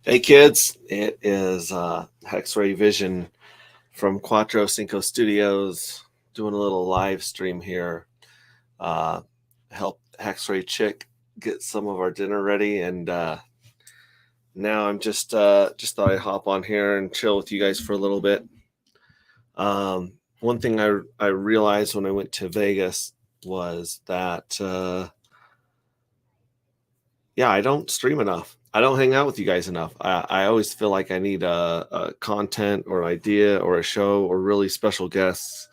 Hey kids, it is HexRay Vision from Quattro Cinco Studios doing a little live stream here. Help HexRay Chick get some of our dinner ready, and now I'm just thought I'd hop on here and chill with you guys for a little bit. One thing I realized when I went to Vegas was that I don't stream enough. I don't hang out with you guys enough. I always feel like I need a content or idea or a show or really special guests.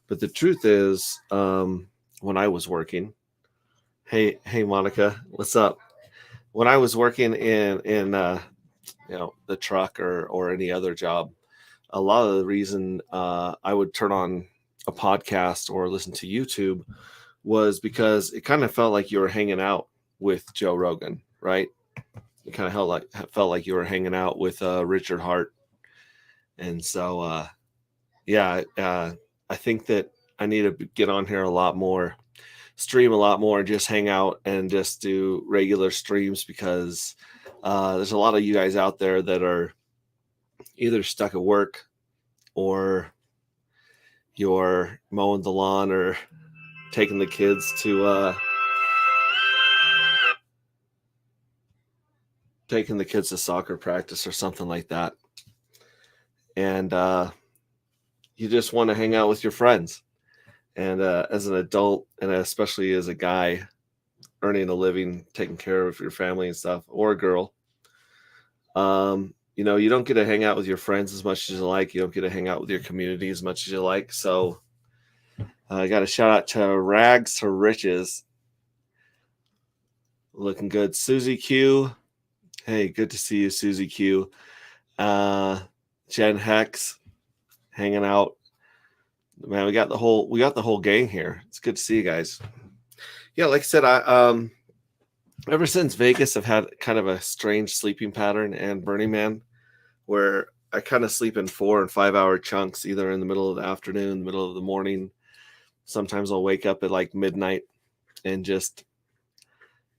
But the truth is, when I was working, hey Monica, what's up? When I was working in the truck or any other job, a lot of the reason I would turn on a podcast or listen to YouTube was because it kind of felt like you were hanging out with Joe Rogan, right? It kind of felt like you were hanging out with Richard Hart, and so I think that I need to get on here a lot more, stream a lot more, just hang out and just do regular streams because there's a lot of you guys out there that are either stuck at work or you're mowing the lawn or taking the kids to soccer practice or something like that, and you just want to hang out with your friends. And as an adult, and especially as a guy earning a living, taking care of your family and stuff, or a girl, you don't get to hang out with your friends as much as you like. You don't get to hang out with your community as much as you like. So I got a shout out to Rags to Riches. Looking good. Susie Q. Hey, good to see you, Susie Q. Jen Hex hanging out. Man, we got the whole gang here. It's good to see you guys. Yeah, like I said, I ever since Vegas, I've had kind of a strange sleeping pattern and Burning Man, where I kind of sleep in 4 and 5 hour chunks, either in the middle of the afternoon, the middle of the morning. Sometimes I'll wake up at like midnight and just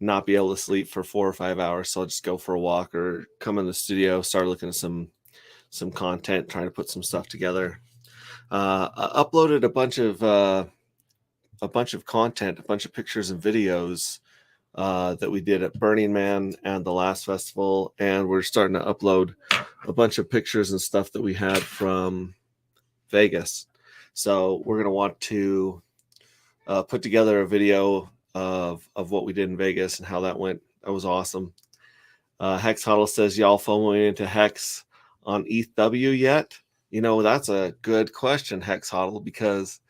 not be able to sleep for 4 or 5 hours. So I'll just go for a walk or come in the studio, start looking at some content, trying to put some stuff together. I uploaded a bunch of content, a bunch of pictures and videos that we did at Burning Man and the last festival, and we're starting to upload a bunch of pictures and stuff that we had from Vegas. So we're going to want to put together a video of what we did in Vegas and how that went. That was awesome. Hex Huddle says, y'all FOMOing into Hex on ETHW yet? That's a good question, Hex Huddle, because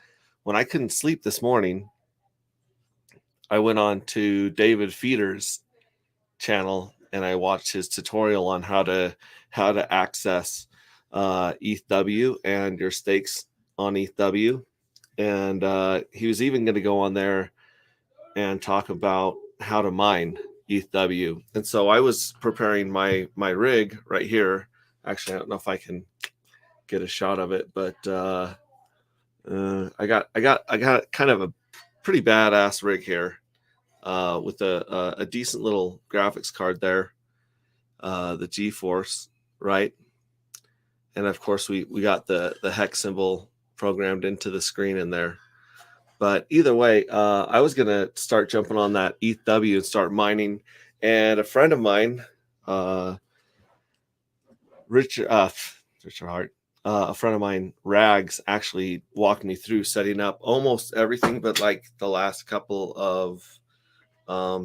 when I couldn't sleep this morning, I went on to David Feeder's channel and I watched his tutorial on how to access ETHW and your stakes on ETHW. And he was even going to go on there and talk about how to mine ETHW. And so I was preparing my rig right here. Actually, I don't know if I can get a shot of it, but I got kind of a pretty badass rig here with a decent little graphics card there, the GeForce, right? And of course we got the hex symbol programmed into the screen in there. But either way, I was gonna start jumping on that ETHW and start mining. And a friend of mine, Richard Hart, a friend of mine, Rags, actually walked me through setting up almost everything, but like the last couple of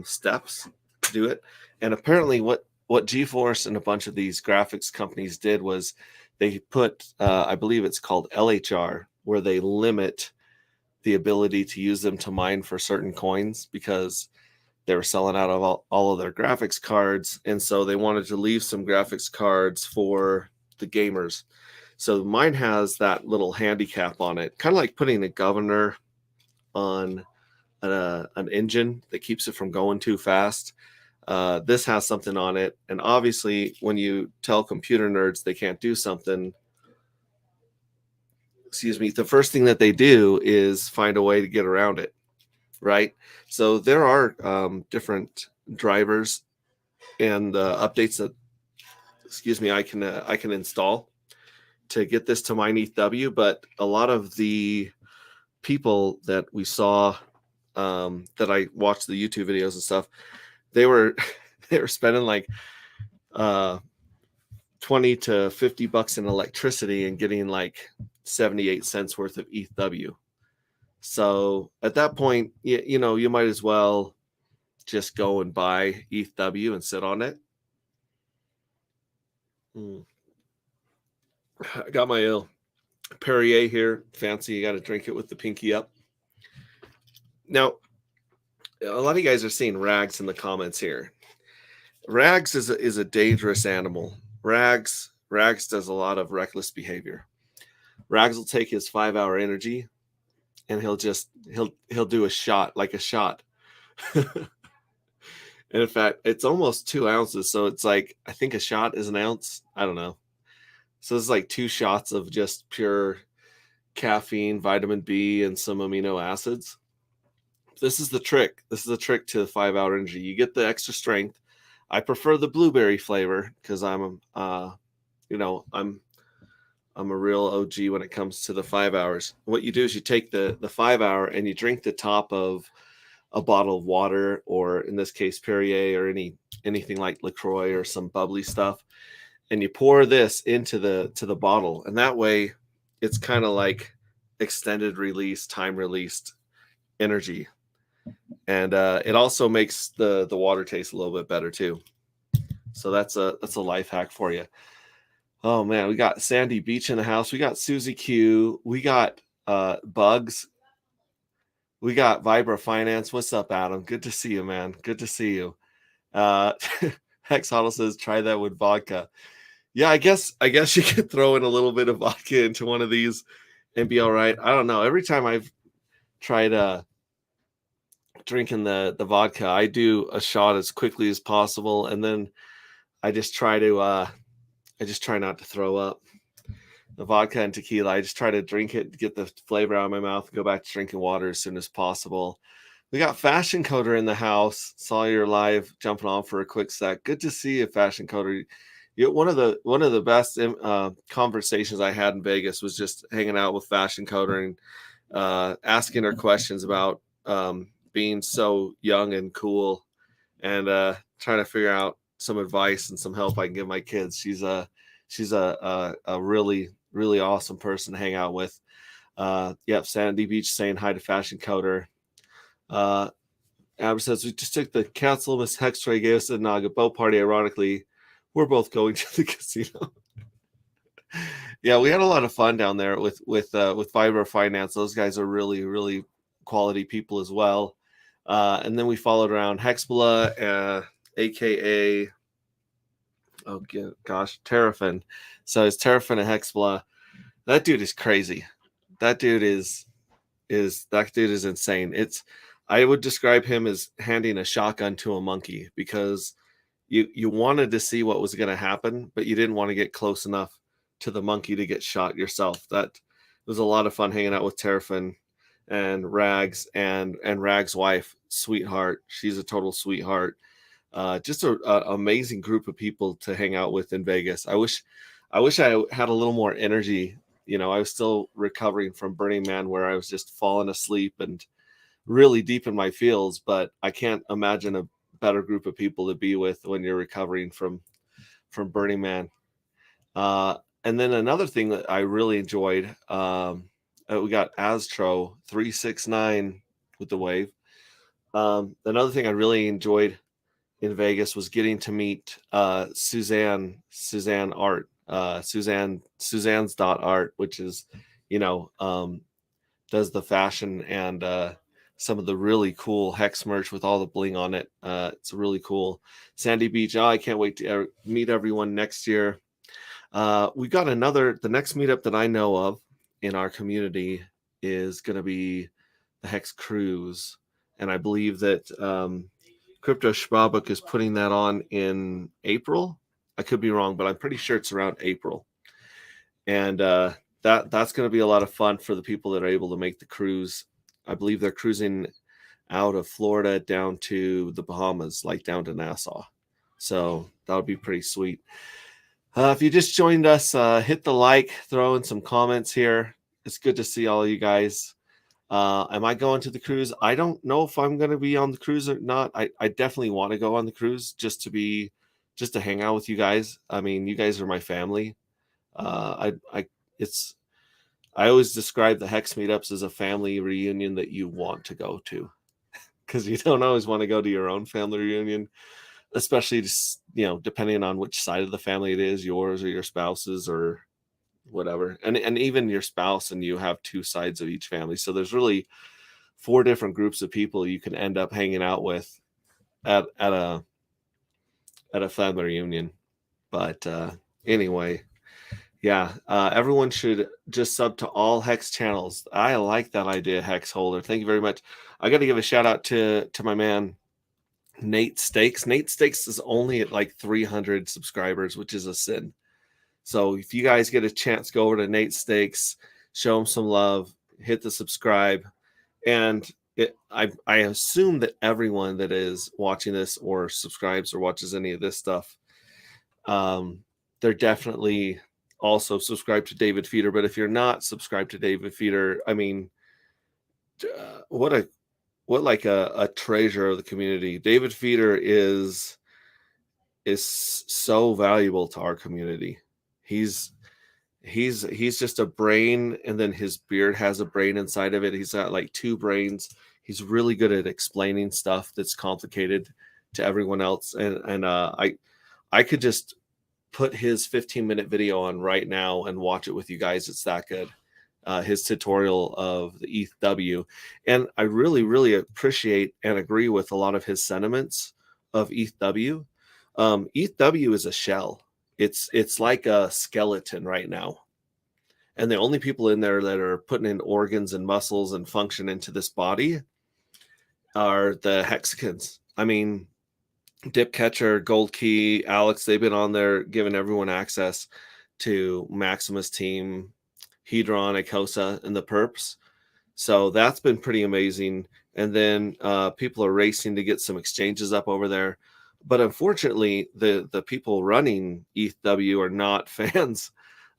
steps to do it. And apparently, what GeForce and a bunch of these graphics companies did was they put, I believe it's called LHR, where they limit the ability to use them to mine for certain coins because they were selling out of all of their graphics cards. And so they wanted to leave some graphics cards for the gamers. So mine has that little handicap on it, kind of like putting a governor on an engine that keeps it from going too fast. This has something on it. And obviously, when you tell computer nerds they can't do something, the first thing that they do is find a way to get around it, right? So there are different drivers and updates that excuse me, I can install to get this to mine ETHW. But a lot of the people that we saw, that I watched the YouTube videos and stuff, they were they were spending like 20 to $50 in electricity and getting like 78 cents worth of ETHW. So at that point, you know, you might as well just go and buy ETHW and sit on it. I got my Perrier here, fancy. You got to drink it with the pinky up. Now, a lot of you guys are seeing Rags in the comments here. Rags is a dangerous animal. Rags does a lot of reckless behavior. Rags will take his 5-hour energy and he'll do a shot, like a shot. And in fact, it's almost 2 ounces. So it's like, I think a shot is an ounce. I don't know. So it's like 2 shots of just pure caffeine, vitamin B, and some amino acids. This is the trick. This is the trick to the 5-hour energy. You get the extra strength. I prefer the blueberry flavor because I'm a real OG when it comes to the 5 hours. What you do is you take the 5-hour and you drink the top of a bottle of water, or in this case Perrier, or anything like LaCroix or some bubbly stuff, and you pour this into the bottle, and that way it's kind of like extended release, time released energy, and it also makes the water taste a little bit better too. So that's a life hack for you. Oh man, we got Sandy Beach in the house. We got Susie Q. We got Bugs. We got Vibra Finance. What's up, Adam? Good to see you, man. Good to see you. Hex Huddle says, try that with vodka. Yeah, I guess you could throw in a little bit of vodka into one of these and be all right. I don't know. Every time I've tried drinking the vodka, I do a shot as quickly as possible, and then I just try not to throw up. The vodka and tequila, I just try to drink it, get the flavor out of my mouth, go back to drinking water as soon as possible. We got Fashion Coder in the house. Saw your live jumping on for a quick sec. Good to see you, Fashion Coder. One of the best conversations I had in Vegas was just hanging out with Fashion Coder and asking her questions about being so young and cool, and trying to figure out some advice and some help I can give my kids. She's a really, really awesome person to hang out with. Yep, Sandy Beach saying hi to Fashion Coder. Abra says, we just took the council. Miss HexRay gave us a Naga boat party. Ironically, we're both going to the casino. Yeah, we had a lot of fun down there with Vibra Finance. Those guys are really, really quality people as well. And then we followed around Hexbla, aka Terrafin. So it's Terrafin and Hexbla. That dude is crazy. That dude is insane. I would describe him as handing a shotgun to a monkey, because you wanted to see what was going to happen, but you didn't want to get close enough to the monkey to get shot yourself. That was a lot of fun hanging out with Terrafin and Rags and Rags' wife, sweetheart. She's a total sweetheart. Just an amazing group of people to hang out with in Vegas. I wish I had a little more energy. You know, I was still recovering from Burning Man, where I was just falling asleep and really deep in my feels, but I can't imagine a better group of people to be with when you're recovering from Burning Man. And then another thing that I really enjoyed, we got Astro 369 with the wave. Another thing I really enjoyed in Vegas was getting to meet Suzanne Art, Suzanne's .art, which is, does the fashion and some of the really cool Hex merch with all the bling on it. It's really cool. Sandy Beach. I can't wait to meet everyone next year. We got the next meetup that I know of in our community is going to be the Hex Cruise. And I believe that Crypto Schwabuk is putting that on in April. I could be wrong, but I'm pretty sure it's around April. And that's going to be a lot of fun for the people that are able to make the cruise. I believe they're cruising out of Florida down to the Bahamas, like down to Nassau. So that would be pretty sweet. If you just joined us, hit the like, throw in some comments here. It's good to see all of you guys. Am I going to the cruise? I don't know if I'm going to be on the cruise or not. I definitely want to go on the cruise just to hang out with you guys. I mean, you guys are my family. It's I always describe the Hex meetups as a family reunion that you want to go to, because you don't always want to go to your own family reunion, especially just, depending on which side of the family it is, yours or your spouse's or whatever. And even your spouse and you have two sides of each family. So there's really 4 different groups of people you can end up hanging out with at a family reunion. But anyway, yeah, everyone should just sub to all Hex channels. I like that idea, Hex Holder. Thank you very much. I got to give a shout out to my man Nate Stakes. Nate Stakes is only at like 300 subscribers, which is a sin. So if you guys get a chance, go over to Nate Stakes, show him some love, hit the subscribe. And I assume that everyone that is watching this or subscribes or watches any of this stuff, they're definitely also subscribed to David Feeder. But if you're not subscribed to David Feeder, I mean, what a treasure of the community. David Feeder is so valuable to our community. He's just a brain, and then his beard has a brain inside of it. He's got like 2 brains. He's really good at explaining stuff that's complicated to everyone else. And I could just put his 15-minute video on right now and watch it with you guys. It's that good. His tutorial of the ETHW. And I really, really appreciate and agree with a lot of his sentiments of ETHW. ETHW is a shell. It's like a skeleton right now. And the only people in there that are putting in organs and muscles and function into this body are the Hexicans. I mean, Dipcatcher, Gold Key, Alex, they've been on there giving everyone access to Maximus Team, Hedron, Icosa, and the perps. So that's been pretty amazing. And then people are racing to get some exchanges up over there. But unfortunately, the people running ETHW are not fans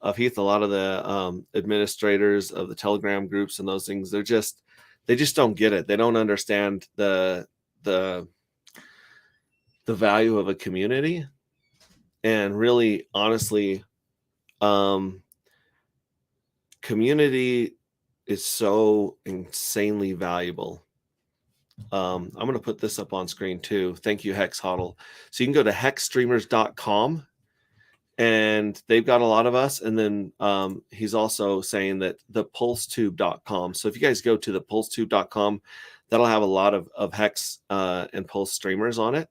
of Heath. A lot of the administrators of the Telegram groups and those things, they just don't get it. They don't understand the value of a community. And really, honestly, community is so insanely valuable. I'm going to put this up on screen too. Thank you, Hex Hodl. So you can go to hexstreamers.com, and they've got a lot of us. And then he's also saying that the pulsetube.com. So if you guys go to the pulsetube.com, that'll have a lot of Hex and Pulse streamers on it.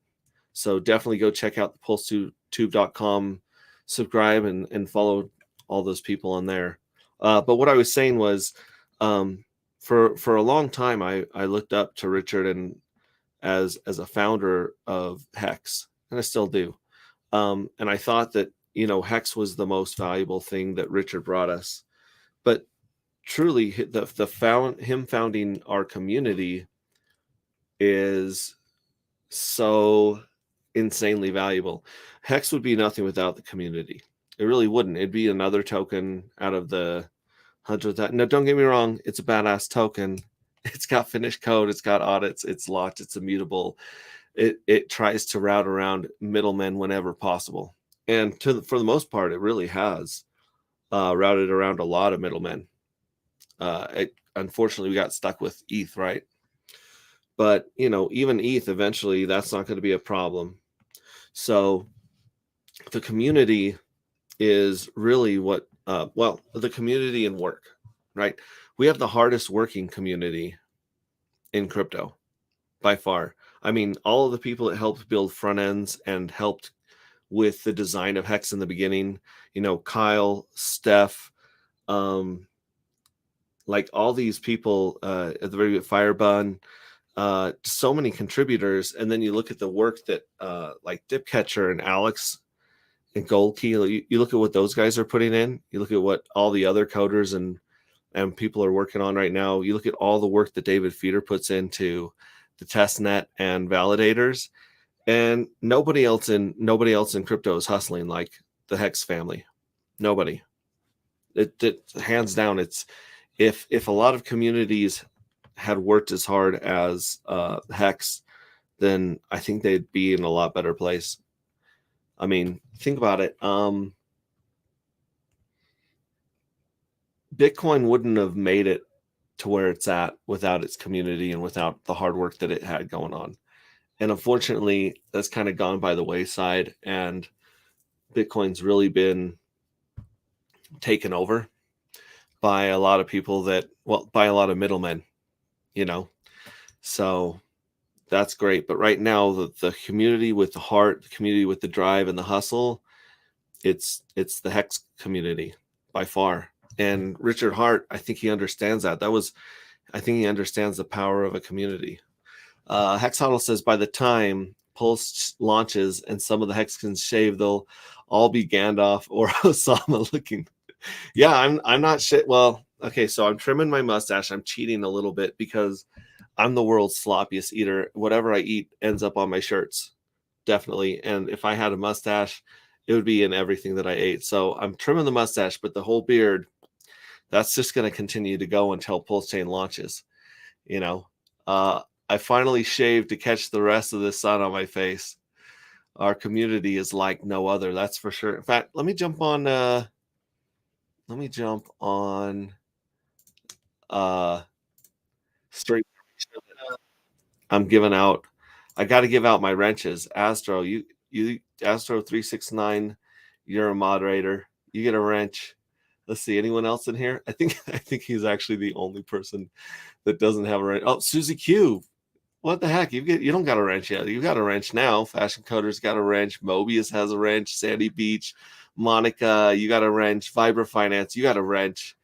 So definitely go check out the pulsetube.com, subscribe and follow all those people on there. But what I was saying was, for a long time, I looked up to Richard and as a founder of Hex, and I still do. And I thought that, Hex was the most valuable thing that Richard brought us. But truly, him founding our community is so insanely valuable. Hex would be nothing without the community. It really wouldn't. It'd be another token out of the 100,000. No, don't get me wrong. It's a badass token. It's got finished code. It's got audits. It's locked. It's immutable. It tries to route around middlemen whenever possible. And for the most part, it really has routed around a lot of middlemen. Unfortunately, we got stuck with ETH, right? But, even ETH, eventually, that's not going to be a problem. So the community is really what, the community and work, right? We have the hardest working community in crypto by far. I mean, all of the people that helped build front ends and helped with the design of Hex in the beginning, Kyle, Steph, like all these people at the very beginning, Firebun, so many contributors. And then you look at the work that like Dipcatcher and Alex and Gold Key, you look at what those guys are putting in. You look at what all the other coders and people are working on right now. You look at all the work that David Feeder puts into the testnet and validators, and nobody else in crypto is hustling like the Hex family. Nobody. It hands down. It's if a lot of communities had worked as hard as Hex, then I think they'd be in a lot better place. I mean, think about it. Bitcoin wouldn't have made it to where it's at without its community and without the hard work that it had going on. And unfortunately, that's kind of gone by the wayside, and Bitcoin's really been taken over by a lot of people by a lot of middlemen, you know. So that's great. But right now, the community with the heart, the community with the drive and the hustle, it's the Hex community by far. And Richard Hart, I think he understands that. I think he understands the power of a community. Hex Huddle says by the time Pulse launches and some of the Hexicans shave, they'll all be Gandalf or Osama looking. Yeah, I'm not shit. Well, okay, so I'm trimming my mustache. I'm cheating a little bit because I'm the world's sloppiest eater. Whatever I eat ends up on my shirts, definitely. And if I had a mustache, it would be in everything that I ate. So I'm trimming the mustache, but the whole beard, that's just going to continue to go until Pulse Chain launches. You know, I finally shaved to catch the rest of the sun on my face. Our community is like no other, that's for sure. In fact, let me jump on straight. I'm giving out. I got to give out my wrenches. Astro, you Astro 369, you're a moderator. You get a wrench. Let's see, anyone else in here? I think he's actually the only person that doesn't have a wrench. Oh, Susie Q. What the heck? You don't got a wrench yet. You got a wrench now. Fashion Coder's got a wrench. Mobius has a wrench. Sandy Beach, Monica, you got a wrench. Vibra Finance, you got a wrench.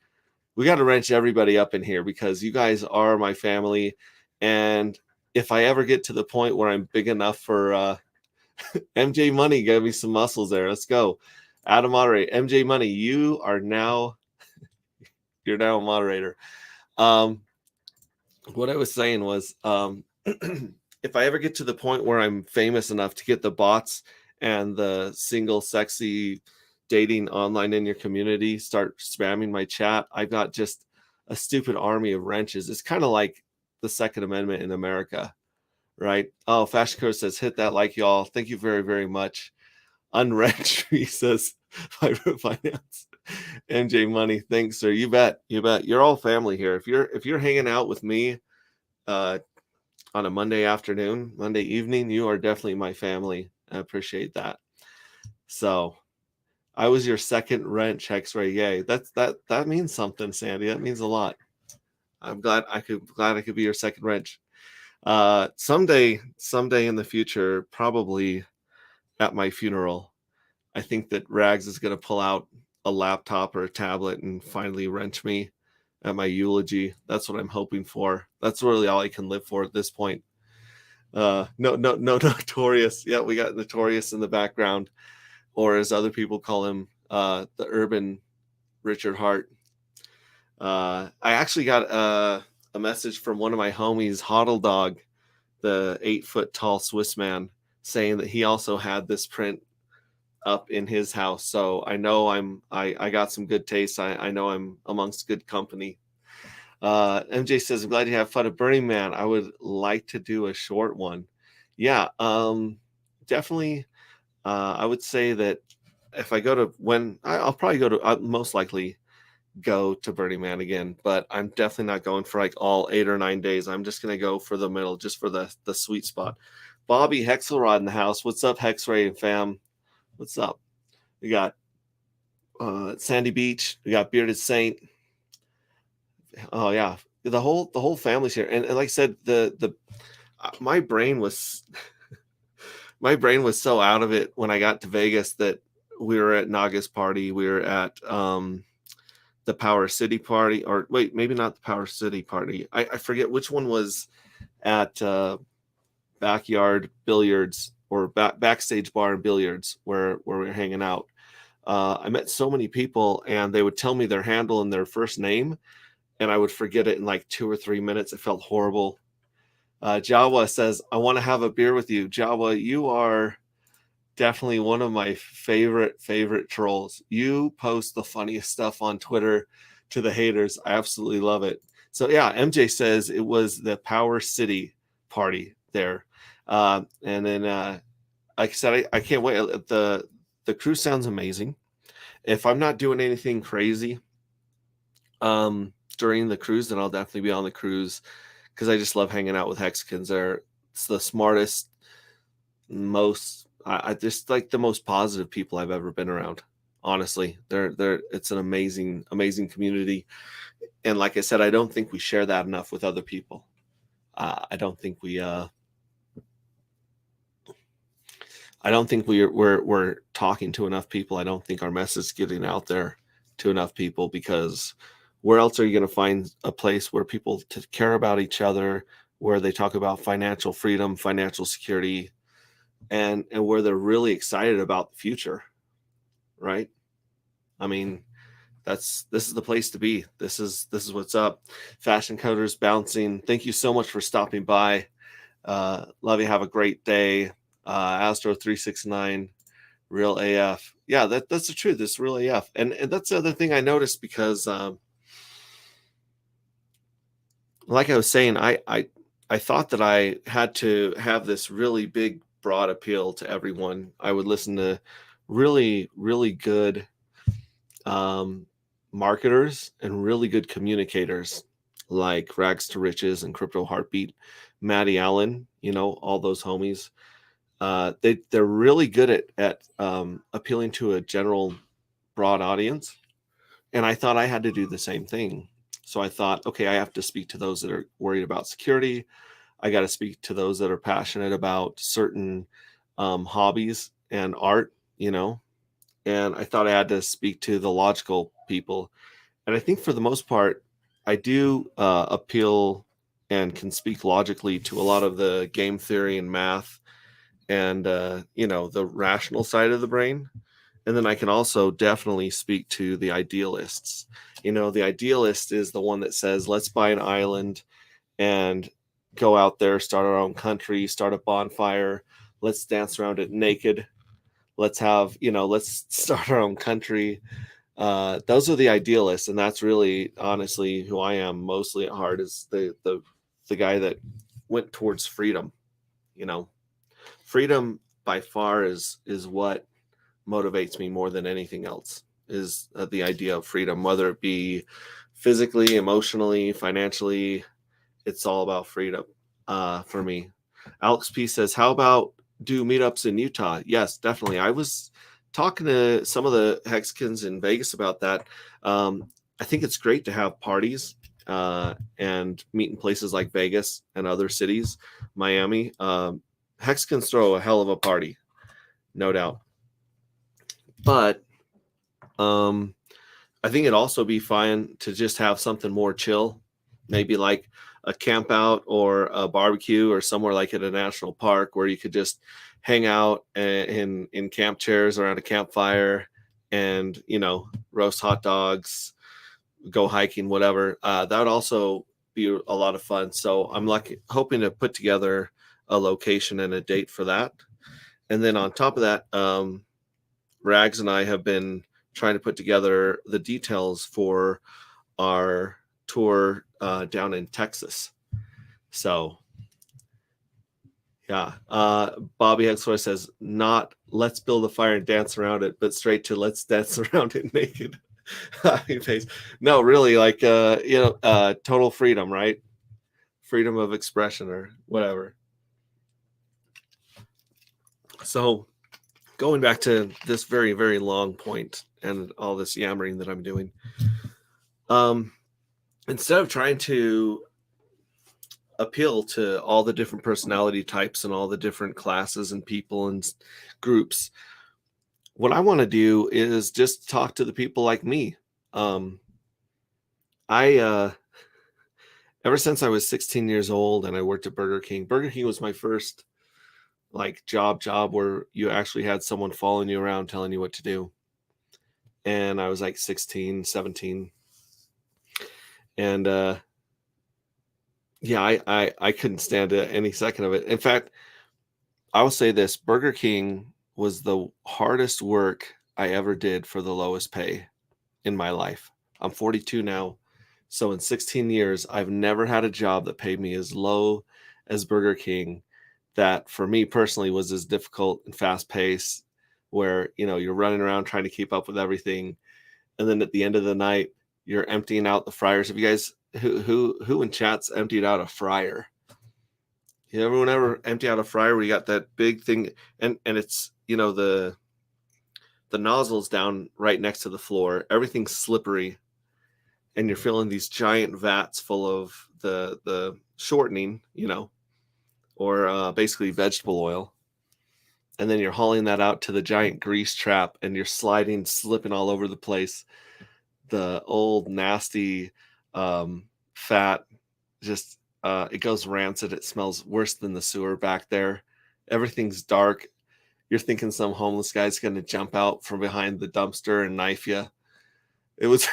We got to wrench everybody up in here because you guys are my family. And if I ever get to the point where I'm big enough for MJ Money, give me some muscles there. Let's go. Adam Moderate. MJ Money, you're now a moderator. What I was saying was if I ever get to the point where I'm famous enough to get the bots and the single sexy dating online in your community start spamming my chat, I've got just a stupid army of wrenches. It's kind of like the Second Amendment in America, right? Oh, Fashion Code says, hit that like, y'all. Thank you very, very much. Unwrench, he says, Vibra Finance. MJ Money, thanks, sir. You bet. You're all family here. If you're hanging out with me on a Monday afternoon, Monday evening, you are definitely my family. I appreciate that. So I was your second wrench, HexRay. Yay. That means something, Sandy. That means a lot. I'm glad I could be your second wrench. Someday in the future, probably at my funeral, I think that Rags is going to pull out a laptop or a tablet and finally wrench me at my eulogy. That's what I'm hoping for. That's really all I can live for at this point. No, Notorious. Yeah, we got Notorious in the background, or as other people call him, the urban Richard Hart. I actually got a message from one of my homies, Hoddle Dog, the 8-foot tall Swiss man, saying that he also had this print up in his house. So I know I got some good taste. I know I'm amongst good company. MJ says, I'm glad you have fun at Burning Man. I would like to do a short one. Yeah, definitely. I would say that if I go to I'll probably go to, I'll most likely go to Burning Man again, but I'm definitely not going for like all 8 or 9 days. I'm just going to go for the middle, just for the sweet spot. Bobby Hexelrod in the house. What's up, HexRay and fam? What's up? We got Sandy Beach. We got Bearded Saint. Oh yeah, the whole family's here. And like I said, my brain was so out of it when I got to Vegas that we were at Naga's party. We were at the Power City party, or wait, maybe not the Power City party. I forget which one was at Backyard Billiards or Backstage Bar and Billiards where we were hanging out. I met so many people, and they would tell me their handle and their first name, and I would forget it in like 2 or 3 minutes. It felt horrible. Jawa says, I want to have a beer with you. Jawa, you are definitely one of my favorite trolls. You post the funniest stuff on Twitter to the haters. I absolutely love it. So yeah, MJ says it was the Power City party there. And then like I said, I can't wait. The cruise sounds amazing. If I'm not doing anything crazy during the cruise, then I'll definitely be on the cruise because I just love hanging out with Hexicans. It's the smartest, most I just like the most positive people I've ever been around. Honestly, it's an amazing community, and like I said, I don't think we share that enough with other people. I don't think we're talking to enough people. I don't think our message is getting out there to enough people, because where else are you going to find a place where people care about each other, where they talk about financial freedom, financial security, and where they're really excited about the future, right? I mean, this is the place to be. This is what's up. Fashion Coders bouncing. Thank you so much for stopping by. Love you. Have a great day. Astro 369, real AF. Yeah, that's the truth. It's real AF, and that's the other thing I noticed, because like I was saying, I thought that I had to have this really big, broad appeal to everyone. I would listen to really good marketers and really good communicators like Rags to Riches and Crypto Heartbeat, Maddie Allen, all those homies. They're really good at appealing to a general broad audience. And I thought I had to do the same thing. So I thought, okay, I have to speak to those that are worried about security. I got to speak to those that are passionate about certain hobbies and art, and I thought I had to speak to the logical people. And I think for the most part, I do appeal and can speak logically to a lot of the game theory and math and, the rational side of the brain. And then I can also definitely speak to the idealists. The idealist is the one that says, let's buy an island and go out there, start our own country, start a bonfire. Let's dance around it naked. Let's start our own country. Those are the idealists. And that's really, honestly, who I am mostly at heart, is the guy that went towards freedom. Freedom by far is what motivates me more than anything else, is the idea of freedom, whether it be physically, emotionally, financially. It's all about freedom for me. Alex P says, how about do meetups in Utah? Yes, definitely. I was talking to some of the Hexicans in Vegas about that. I think it's great to have parties and meet in places like Vegas and other cities, Miami. Hexicans throw a hell of a party, no doubt. But I think it'd also be fine to just have something more chill, maybe like a camp out or a barbecue, or somewhere like at a national park where you could just hang out in camp chairs around a campfire and, roast hot dogs, go hiking, whatever. That would also be a lot of fun. So I'm hoping to put together a location and a date for that. And then on top of that, Rags and I have been trying to put together the details for our tour down in Texas. So yeah, Bobby HexRay says, not let's build a fire and dance around it, but straight to let's dance around it naked. No, really, like total freedom, right? Freedom of expression or whatever. So going back to this very, very long point and all this yammering that I'm doing, instead of trying to appeal to all the different personality types and all the different classes and people and groups, what I want to do is just talk to the people like me. I ever since I was 16 years old and I worked at Burger King was my first job where you actually had someone following you around telling you what to do. And I was like 16, 17. And I couldn't stand it any second of it. In fact, I will say this, Burger King was the hardest work I ever did for the lowest pay in my life. I'm 42 now. So in 16 years, I've never had a job that paid me as low as Burger King. That for me personally was as difficult and fast paced, where you're running around trying to keep up with everything, and then at the end of the night, you're emptying out the fryers. Have you guys who in chat's emptied out a fryer? Everyone ever empty out a fryer where you got that big thing and it's the nozzle's down right next to the floor, everything's slippery, and you're filling these giant vats full of the shortening, or basically vegetable oil, and then you're hauling that out to the giant grease trap, and you're slipping all over the place. The old nasty fat, just it goes rancid. It smells worse than the sewer back there. Everything's dark. You're thinking some homeless guy's going to jump out from behind the dumpster and knife you. It was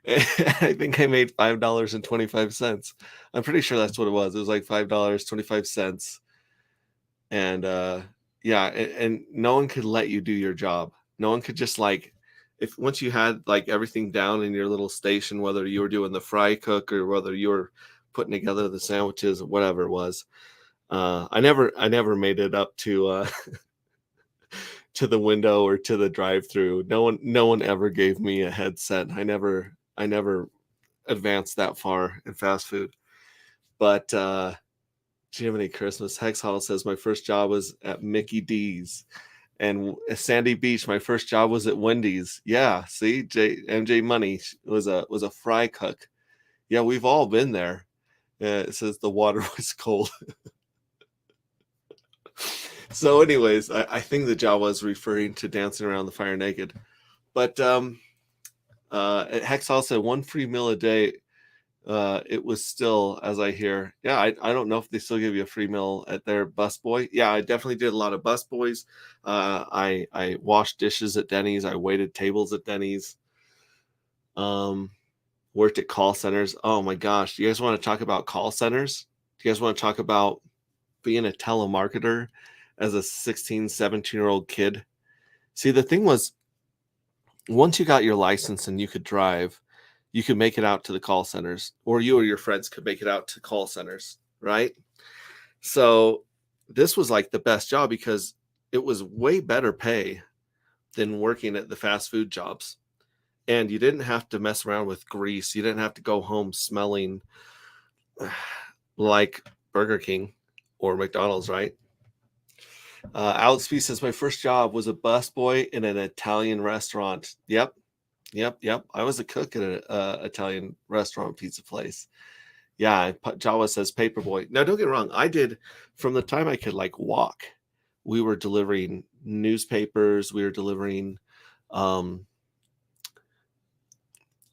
I think I made $5.25. I'm pretty sure that's what it was. It was like $5.25. And and no one could let you do your job. No one could just if once you had everything down in your little station, whether you were doing the fry cook or whether you were putting together the sandwiches or whatever it was, I never made it up to to the window or to the drive-through. No one ever gave me a headset. I never advanced that far in fast food. But Jiminy Christmas. Hex Hall says my first job was at Mickey D's. And Sandy Beach, my first job was at Wendy's. Yeah, see, MJ Money was a fry cook. Yeah, we've all been there. It says the water was cold. So anyways, I think the job was referring to dancing around the fire naked. But Hex also said one free meal a day. It was still, as I hear, yeah, I don't know if they still give you a free meal at their busboy. Yeah, I definitely did a lot of busboys. I washed dishes at Denny's. I waited tables at Denny's. Worked at call centers. Oh my gosh, do you guys want to talk about call centers? Do you guys want to talk about being a telemarketer as a 16, 17-year-old kid? See, the thing was, once you got your license and you could drive, you could make it out to the call centers, or you or your friends could make it out to call centers, right? So this was like the best job because it was way better pay than working at the fast food jobs. And you didn't have to mess around with grease. You didn't have to go home smelling like Burger King or McDonald's, right? Alex P says, my first job was a busboy in an Italian restaurant. Yep. I was a cook at an Italian restaurant pizza place. Yeah, Jawa says paperboy. Now, don't get me wrong. I did, from the time I could walk, we were delivering newspapers. We were delivering phone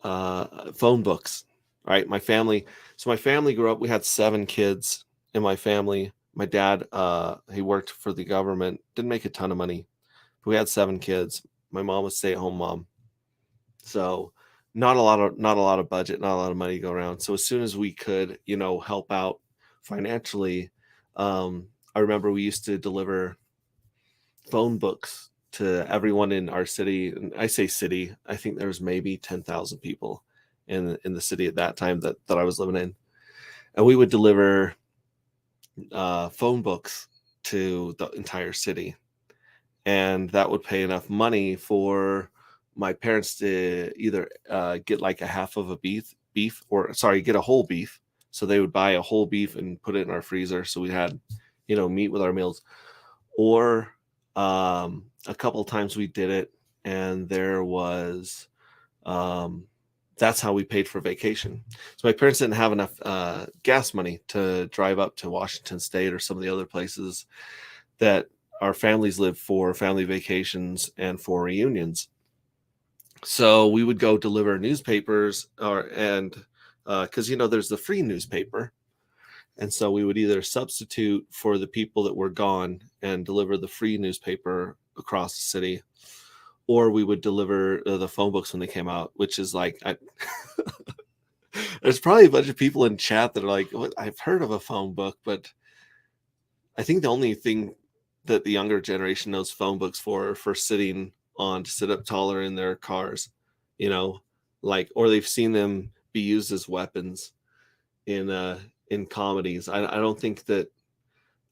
books, right? My family grew up, we had 7 kids in my family. My dad, he worked for the government, didn't make a ton of money, but we had 7 kids. My mom was a stay-at-home mom. So not a lot of budget, not a lot of money to go around. So as soon as we could, help out financially, I remember we used to deliver phone books to everyone in our city. And I say city, I think there was maybe 10,000 people in the city at that time that I was living in. And we would deliver phone books to the entire city. And that would pay enough money for my parents to either get a half of a beef get a whole beef. So they would buy a whole beef and put it in our freezer. So we had, meat with our meals. Or a couple of times we did it, and there was, that's how we paid for vacation. So my parents didn't have enough gas money to drive up to Washington State or some of the other places that our families live for family vacations and for reunions. So we would go deliver newspapers because, there's the free newspaper. And so we would either substitute for the people that were gone and deliver the free newspaper across the city, or we would deliver the phone books when they came out, which is there's probably a bunch of people in chat that are like, what? I've heard of a phone book, but I think the only thing that the younger generation knows phone books for sitting on to sit up taller in their cars, you know, like, or they've seen them be used as weapons in comedies. I don't think that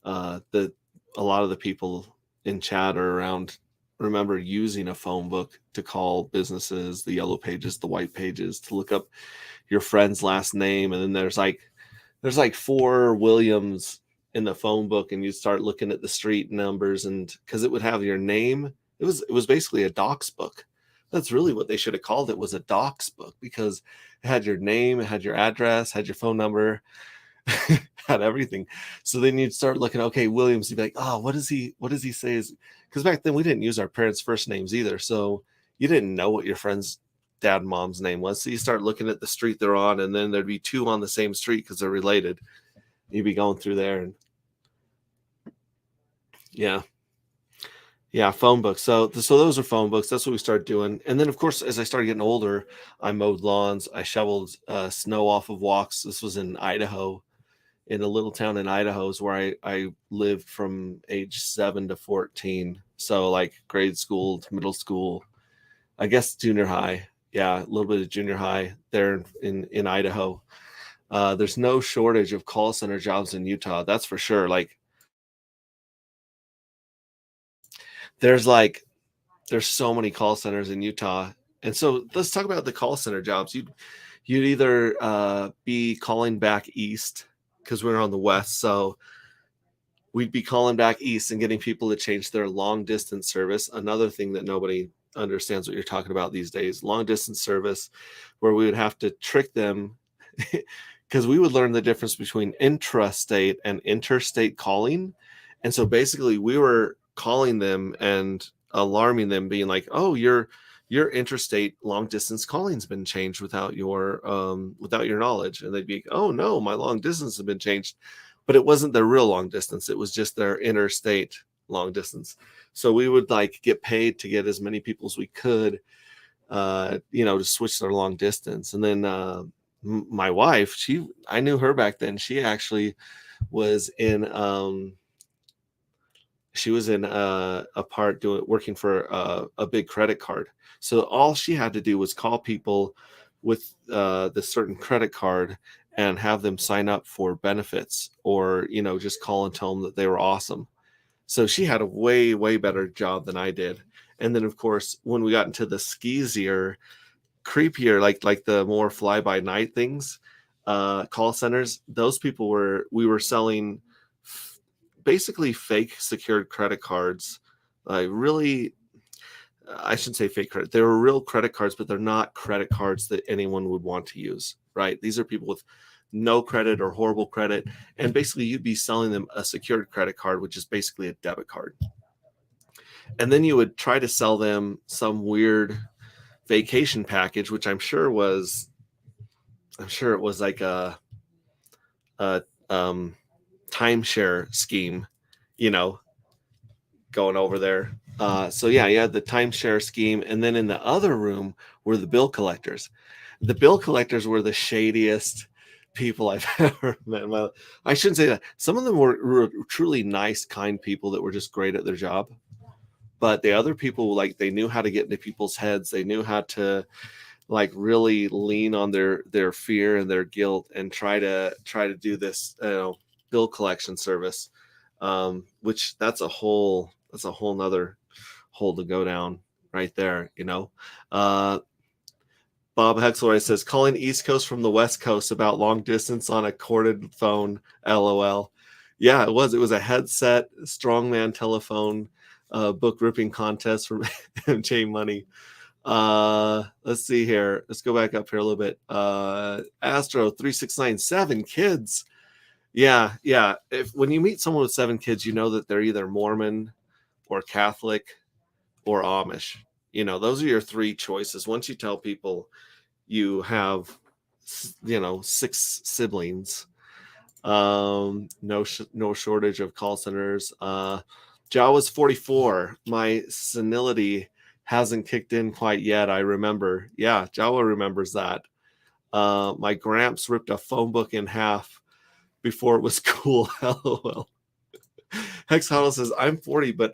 that a lot of the people in chat or around remember using a phone book to call businesses, the yellow pages, the white pages, to look up your friend's last name. And then there's like 4 Williams in the phone book, and you start looking at the street numbers, and because it would have your name, it was basically a docs book. That's really what they should have called it, was a docs book, because it had your name, it had your address, had your phone number, had everything. So then you'd start looking, okay, Williams, you'd be like, oh, what does he say is, because back then we didn't use our parents' first names either, so you didn't know what your friend's dad and mom's name was. So you start looking at the street they're on, and then there'd be 2 on the same street because they're related. You'd be going through there, and yeah, phone books. So those are phone books. That's what we started doing. And then, of course, as I started getting older, I mowed lawns, I shoveled snow off of walks. This was in Idaho, in a little town in Idaho, is where I lived from age 7 to 14. So like grade school to middle school, I guess junior high. Yeah, a little bit of junior high there in Idaho. There's no shortage of call center jobs in Utah. That's for sure. Like there's so many call centers in Utah. And so let's talk about the call center jobs. You'd either be calling back east, because we're on the west. So we'd be calling back east and getting people to change their long distance service. Another thing that nobody understands what you're talking about these days, long distance service, where we would have to trick them because we would learn the difference between intrastate and interstate calling. And so basically we were calling them and alarming them, being like, oh, your interstate long distance calling's been changed without your knowledge. And they'd be, oh no, my long distance has been changed. But it wasn't their real long distance, it was just their interstate long distance. So we would like get paid to get as many people as we could, to switch their long distance. And then my wife, I knew her back then. She actually was in a part working for a big credit card. So all she had to do was call people with the certain credit card and have them sign up for benefits, or just call and tell them that they were awesome. So she had a way, way better job than I did. And then of course, when we got into the skeezier, creepier, like the more fly by night things, call centers, those people we were selling basically fake secured credit cards. Really, I shouldn't say fake credit. They were real credit cards, but they're not credit cards that anyone would want to use, right? These are people with no credit or horrible credit. And basically you'd be selling them a secured credit card, which is basically a debit card. And then you would try to sell them some weird vacation package, which I'm sure it was like a timeshare scheme, going over there. So yeah, you had the timeshare scheme. And then in the other room were the bill collectors. The bill collectors were the shadiest people I've ever met in my life. I shouldn't say that. Some of them were truly nice, kind people that were just great at their job. But the other people, like, they knew how to get into people's heads. They knew how to like really lean on their fear and their guilt and try to do this bill collection service, which that's a whole nother hole to go down right there. Bob HexRay says, calling East Coast from the West Coast about long distance on a corded phone, LOL. Yeah, it was a headset strongman telephone book ripping contest from MJ Money. Let's see here. Let's go back up here a little bit. Astro 369, 7 kids. Yeah. When you meet someone with 7 kids, you know that they're either Mormon or Catholic or Amish. Those are your 3 choices. Once you tell people you have 6 siblings, no shortage of call centers. Jawa's 44. My senility hasn't kicked in quite yet. I remember. Yeah, Jawa remembers that. My gramps ripped a phone book in half before it was cool. LOL. Hex Huddle says, I'm 40, but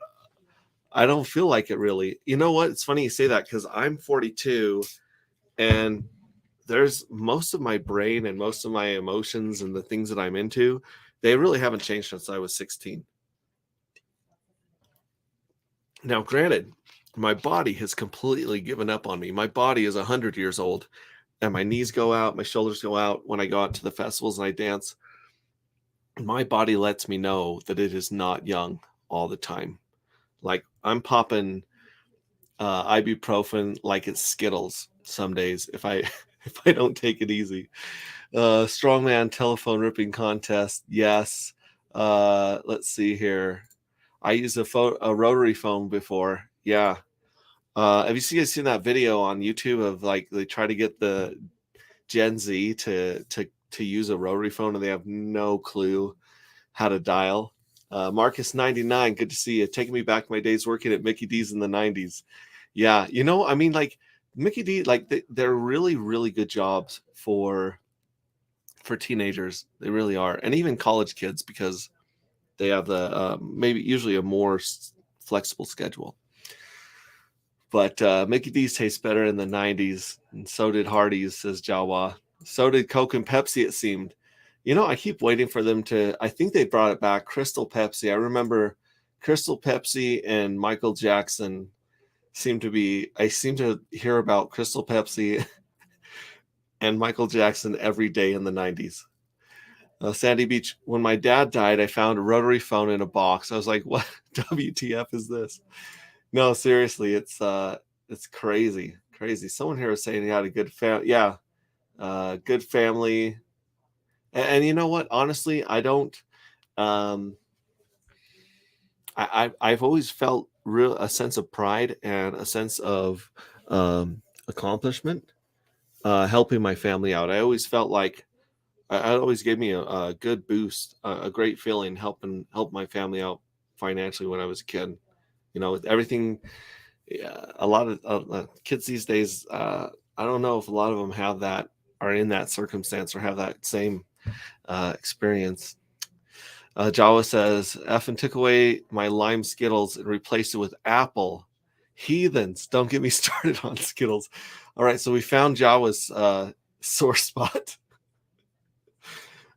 I don't feel like it really. You know what? It's funny you say that because I'm 42 and there's most of my brain and most of my emotions and the things that I'm into, they really haven't changed since I was 16. Now, granted, my body has completely given up on me. My body is 100 years old and my knees go out, my shoulders go out when I go out to the festivals and I dance. My body lets me know that it is not young all the time. Like I'm popping ibuprofen like it's Skittles some days if I if I don't take it easy. Strongman telephone ripping contest, yes. Let's see here. I used a rotary phone before, yeah. Have you seen that video on YouTube of like they try to get the Gen Z to use a rotary phone and they have no clue how to dial? Marcus 99, good to see you. Taking me back to my days working at Mickey D's in the 90s. Yeah, you know, I mean, like Mickey D, like they're really, really good jobs for teenagers. They really are, and even college kids because they have the maybe usually a more flexible schedule. But Mickey D's tastes better in the 90s, and so did Hardee's, says Jawa. So did Coke and Pepsi, it seemed. You know, I keep waiting for them to, I think they brought it back, Crystal Pepsi. I remember Crystal Pepsi and Michael Jackson I seem to hear about Crystal Pepsi and Michael Jackson every day in the 90s. Sandy Beach, when my dad died, I found a rotary phone in a box. I was like, what WTF is this? No, seriously, it's crazy. Someone here was saying he had a good family. Yeah, good family. And you know what? Honestly, I don't. I've always felt a sense of pride and a sense of accomplishment helping my family out. I always felt like it always gave me a good boost, a great feeling help my family out financially when I was a kid. You know, with everything, a lot of kids these days, I don't know if a lot of them are in that circumstance or have that same experience. Jawa says, F and took away my lime Skittles and replaced it with apple. Heathens, don't get me started on Skittles. All right, so we found Jawa's sore spot.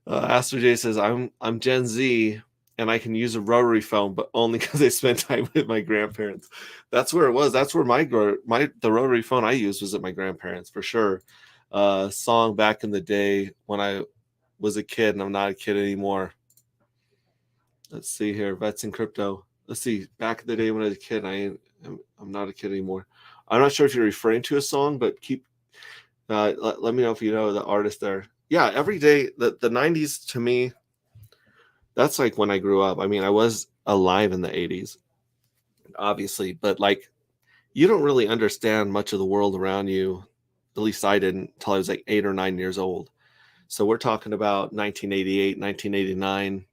Aster J says, I'm Gen Z and I can use a rotary phone, but only because I spent time with my grandparents. That's where it was. That's where the rotary phone I used was at my grandparents for sure. Song back in the day when I was a kid, and I'm not a kid anymore. Let's see here, Vets in Crypto. Let's see, back in the day when I was a kid, I'm not a kid anymore. I'm not sure if you're referring to a song, but let me know if you know the artist there. Yeah, every day, the 90s to me, that's like when I grew up. I mean, I was alive in the 80s, obviously, but like you don't really understand much of the world around you. At least I didn't until I was like 8 or 9 years old. So we're talking about 1988, 1989.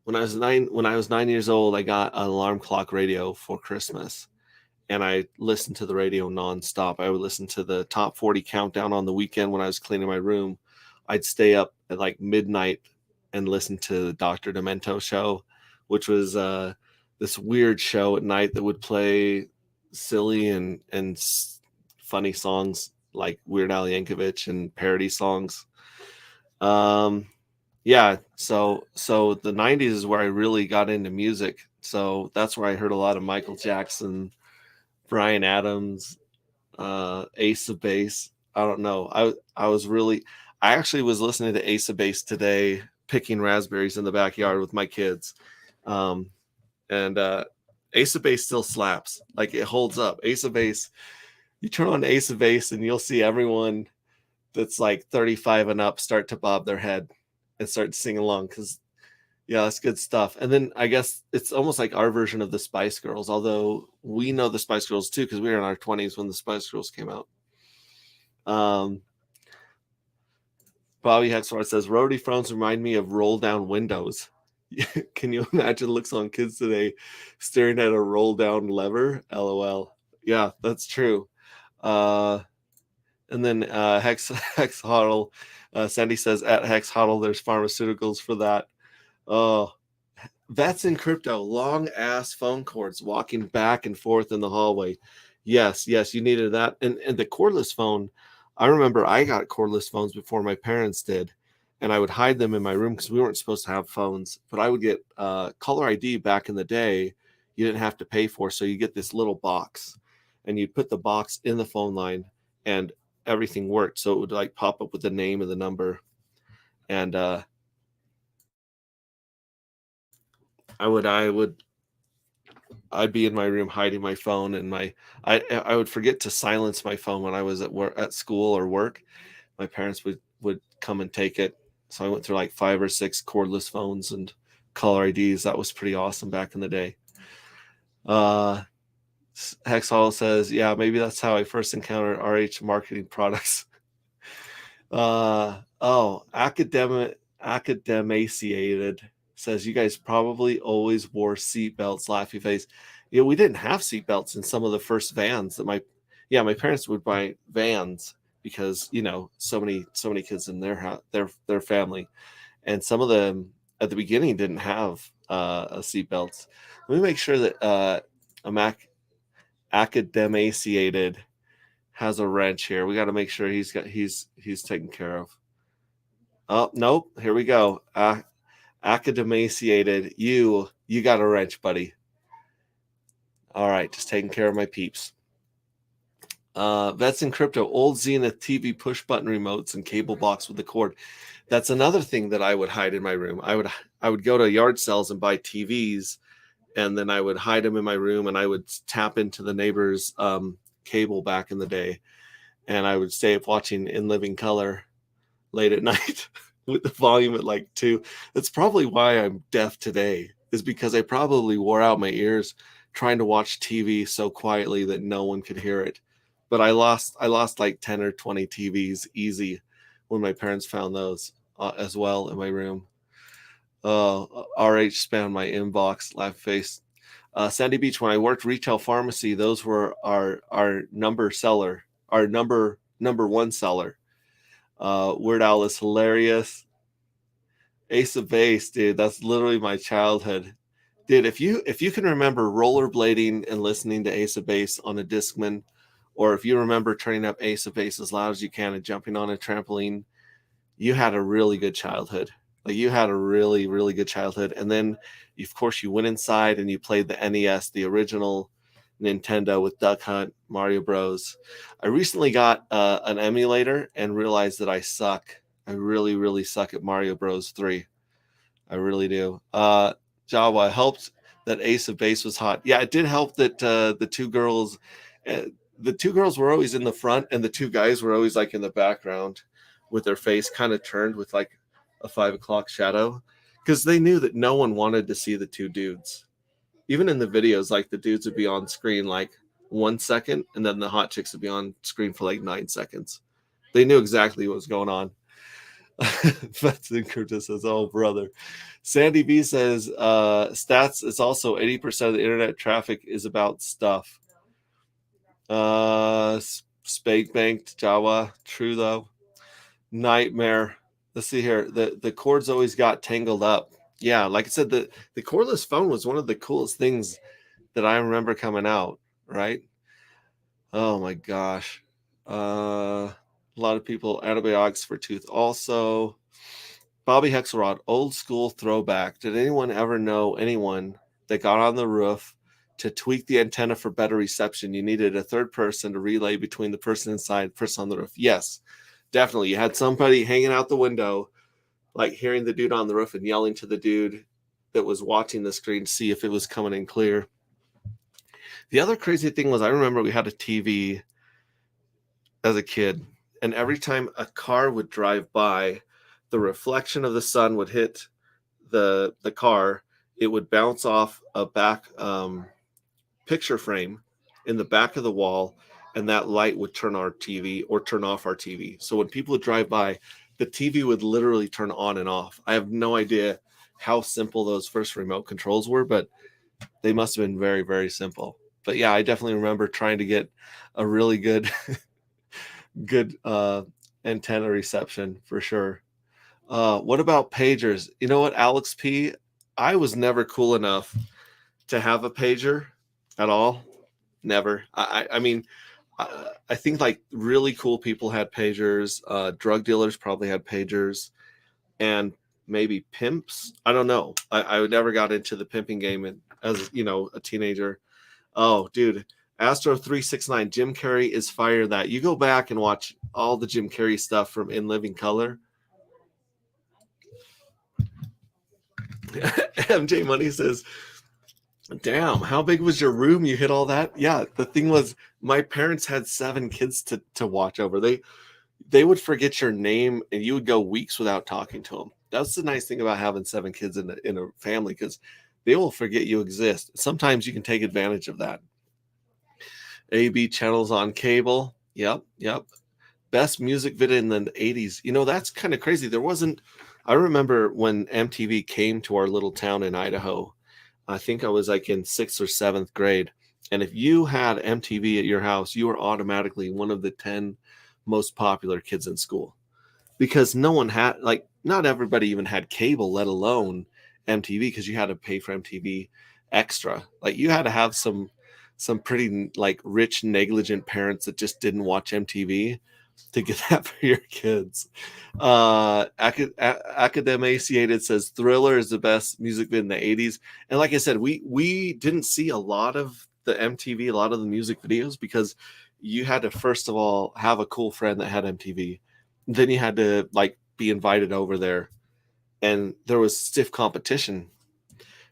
When I was 9 years old, I got an alarm clock radio for Christmas, and I listened to the radio nonstop. I would listen to the top 40 countdown on the weekend when I was cleaning my room. I'd stay up at like midnight and listen to the Dr. Demento show, which was this weird show at night that would play silly and funny songs like Weird Al Yankovic and parody songs. Yeah, so the 90s is where I really got into music. So that's where I heard a lot of Michael Jackson, Bryan Adams, Ace of Base. I don't know. I actually was listening to Ace of Base today, picking raspberries in the backyard with my kids. And Ace of Base still slaps. Like it holds up. Ace of Base, you turn on Ace of Base and you'll see everyone that's like 35 and up start to bob their head and start to sing along because yeah, that's good stuff. And then I guess it's almost like our version of the Spice Girls, although we know the Spice Girls too because we were in our 20s when the Spice Girls came out. Bobby Hexford says, rotary phones remind me of roll down windows. Can you imagine looks on kids today staring at a roll down lever? LOL. Yeah, that's true. And then Hex Huddle. Sandy says, at Hex Huddle, there's pharmaceuticals for that. Oh, that's in crypto. Long ass phone cords walking back and forth in the hallway. Yes, yes, you needed that. And the cordless phone, I remember I got cordless phones before my parents did. And I would hide them in my room because we weren't supposed to have phones. But I would get caller ID back in the day. You didn't have to pay for. So you get this little box and you'd put the box in the phone line and everything worked. So it would like pop up with the name and the number. And I'd be in my room hiding my phone, and I would forget to silence my phone when I was at school or work. My parents would come and take it. So I went through like 5 or 6 cordless phones and caller IDs. That was pretty awesome back in the day. Hex Hall says, yeah, maybe that's how I first encountered RH marketing products. Academaciated says, you guys probably always wore seatbelts, laughy face. We didn't have seatbelts in some of the first vans that my parents would buy vans because so many kids in their family, and some of them at the beginning didn't have a seatbelts. Let me make sure that a academaciated has a wrench here. We got to make sure he's taken care of. Oh, nope. Here we go. Academaciated. You got a wrench, buddy. All right. Just taking care of my peeps. Vets in Crypto. Old Zenith TV push button remotes and cable box with the cord. That's another thing that I would hide in my room. I would go to yard sales and buy TVs, and then I would hide them in my room, and I would tap into the neighbor's cable back in the day, and I would stay up watching In Living Color late at night with the volume at like 2. That's probably why I'm deaf today, is because I probably wore out my ears trying to watch TV so quietly that no one could hear it. But I lost like 10 or 20 TVs easy when my parents found those as well in my room. RH spammed my inbox, laugh face. Sandy Beach, when I worked retail pharmacy, those were our number seller, our number one seller. Weird Al is hilarious. Ace of Base, dude, that's literally my childhood. Dude, if you can remember rollerblading and listening to Ace of Base on a Discman, or if you remember turning up Ace of Base as loud as you can and jumping on a trampoline, you had a really good childhood. Like, you had a really, really good childhood. And then, of course, you went inside and you played the NES, the original Nintendo, with Duck Hunt, Mario Bros. I recently got an emulator and realized that I suck. I really, really suck at Mario Bros. 3. I really do. Jawa helped that Ace of Base was hot. Yeah, it did help that the two girls were always in the front and the two guys were always like in the background with their face kind of turned with like a 5 o'clock shadow, because they knew that no one wanted to see the two dudes. Even in the videos, like, the dudes would be on screen like 1 second, and then the hot chicks would be on screen for like 9 seconds. They knew exactly what was going on. That's in Crypto says, oh, brother. Sandy B says, stats is also 80% of the internet traffic is about stuff. Spake banked Jawa. True, though. Nightmare. Let's see here. The cords always got tangled up. Yeah, like I said, the cordless phone was one of the coolest things that I remember coming out, right? Oh my gosh. A lot of people, antibiotics for tooth also. Bobby Hexerod, old school throwback. Did anyone ever know anyone that got on the roof to tweak the antenna for better reception? You needed a third person to relay between the person inside and the person on the roof. Yes, definitely. You had somebody hanging out the window, like hearing the dude on the roof and yelling to the dude that was watching the screen to see if it was coming in clear. The other crazy thing was, I remember we had a TV as a kid, and every time a car would drive by, the reflection of the sun would hit the car. It would bounce off a back picture frame in the back of the wall, and that light would turn our TV or turn off our TV. So when people would drive by, the TV would literally turn on and off. I have no idea how simple those first remote controls were, but they must have been very, very simple. But yeah, I definitely remember trying to get a really good antenna reception for sure. What about pagers? You know what, Alex P? I was never cool enough to have a pager at all. Never. I mean, I think like really cool people had pagers. Drug dealers probably had pagers, and maybe pimps. I don't know. I never got into the pimping game as a teenager. Oh, dude, Astro 369. Jim Carrey is fire. That you go back and watch all the Jim Carrey stuff from In Living Color. MJ Money says, damn, how big was your room? You hit all that? Yeah, the thing was, my parents had 7 kids to watch over. They would forget your name, and you would go weeks without talking to them. That's the nice thing about having 7 kids in a family, because they will forget you exist. Sometimes you can take advantage of that. AB channels on cable. Yep. Best music video in the 80s. That's kind of crazy. I remember when MTV came to our little town in Idaho. I think I was like in 6th or 7th grade. And if you had MTV at your house, you were automatically one of the 10 most popular kids in school, because no one had, like, not everybody even had cable, let alone MTV, because you had to pay for MTV extra. Like, you had to have some pretty like rich, negligent parents that just didn't watch MTV to get that for your kids. Academaciated says Thriller is the best music video in the 80s. And like I said, we didn't see a lot of the MTV, a lot of the music videos, because you had to first of all have a cool friend that had MTV. Then you had to like be invited over there, and there was stiff competition,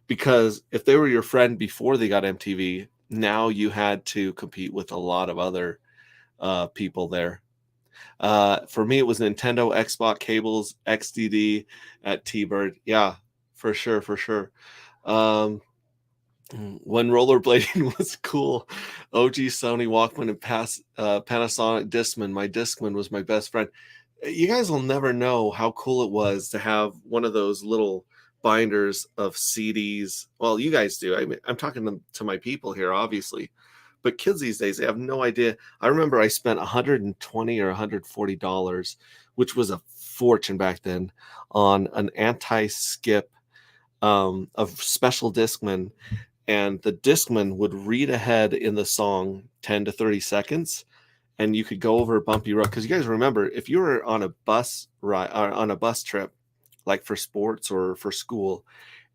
because if they were your friend before they got MTV, now you had to compete with a lot of other people there. For me, it was Nintendo, Xbox cables, XDD at T-Bird. Yeah, for sure. When rollerblading was cool, OG Sony Walkman and Panasonic Discman. My Discman was my best friend. You guys will never know how cool it was to have one of those little binders of CDs. Well, you guys do. I'm talking to my people here, obviously. But kids these days, they have no idea. I remember I spent $120 or $140, which was a fortune back then, on an anti-skip of Special Discman. And the Discman would read ahead in the song 10 to 30 seconds. And you could go over a bumpy road. Because you guys remember, if you were on a bus ride, or on a bus trip, like for sports or for school,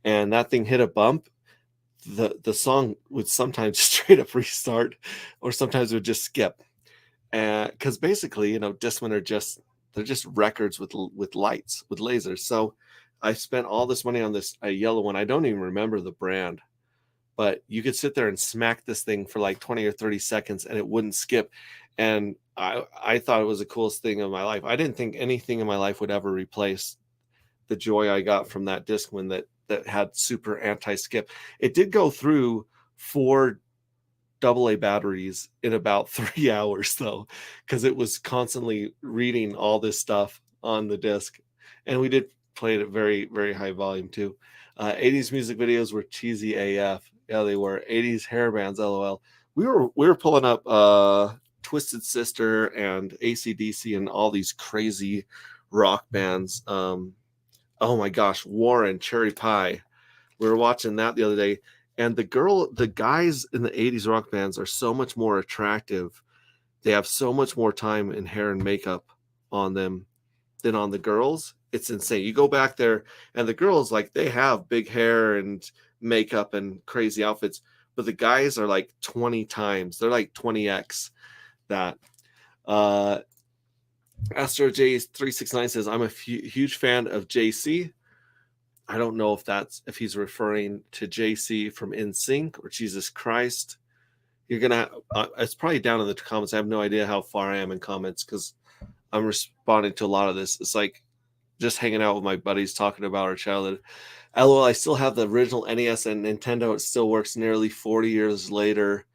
and that thing hit a bump, the song would sometimes straight up restart, or sometimes it would just skip. And because basically, Discman they're just records with lights, with lasers. So I spent all this money on this yellow one. I don't even remember the brand, but you could sit there and smack this thing for like 20 or 30 seconds and it wouldn't skip. And I thought it was the coolest thing of my life. I didn't think anything in my life would ever replace the joy I got from that Discman that had super anti-skip. It did go through 4 AA batteries in about 3 hours, though, because it was constantly reading all this stuff on the disc. And we did play it at very, very high volume too. 80s music videos were cheesy AF. Yeah, they were. 80s hair bands, LOL. We were pulling up Twisted Sister and AC/DC and all these crazy rock bands. Oh my gosh, Warren, Cherry Pie. We were watching that the other day, and the guys in the 80s rock bands are so much more attractive. They have so much more time and hair and makeup on them than on the girls. It's insane. You go back there, and the girls, like, they have big hair and makeup and crazy outfits, but the guys are like 20 times. They're like 20x that. Astro J369 says, I'm a huge fan of JC. I don't know if he's referring to JC from NSYNC or Jesus Christ. You're gonna it's probably down in the comments. I have no idea how far I am in comments, because I'm responding to a lot of this. It's like just hanging out with my buddies talking about our childhood. LOL, I still have the original NES and Nintendo. It still works nearly 40 years later.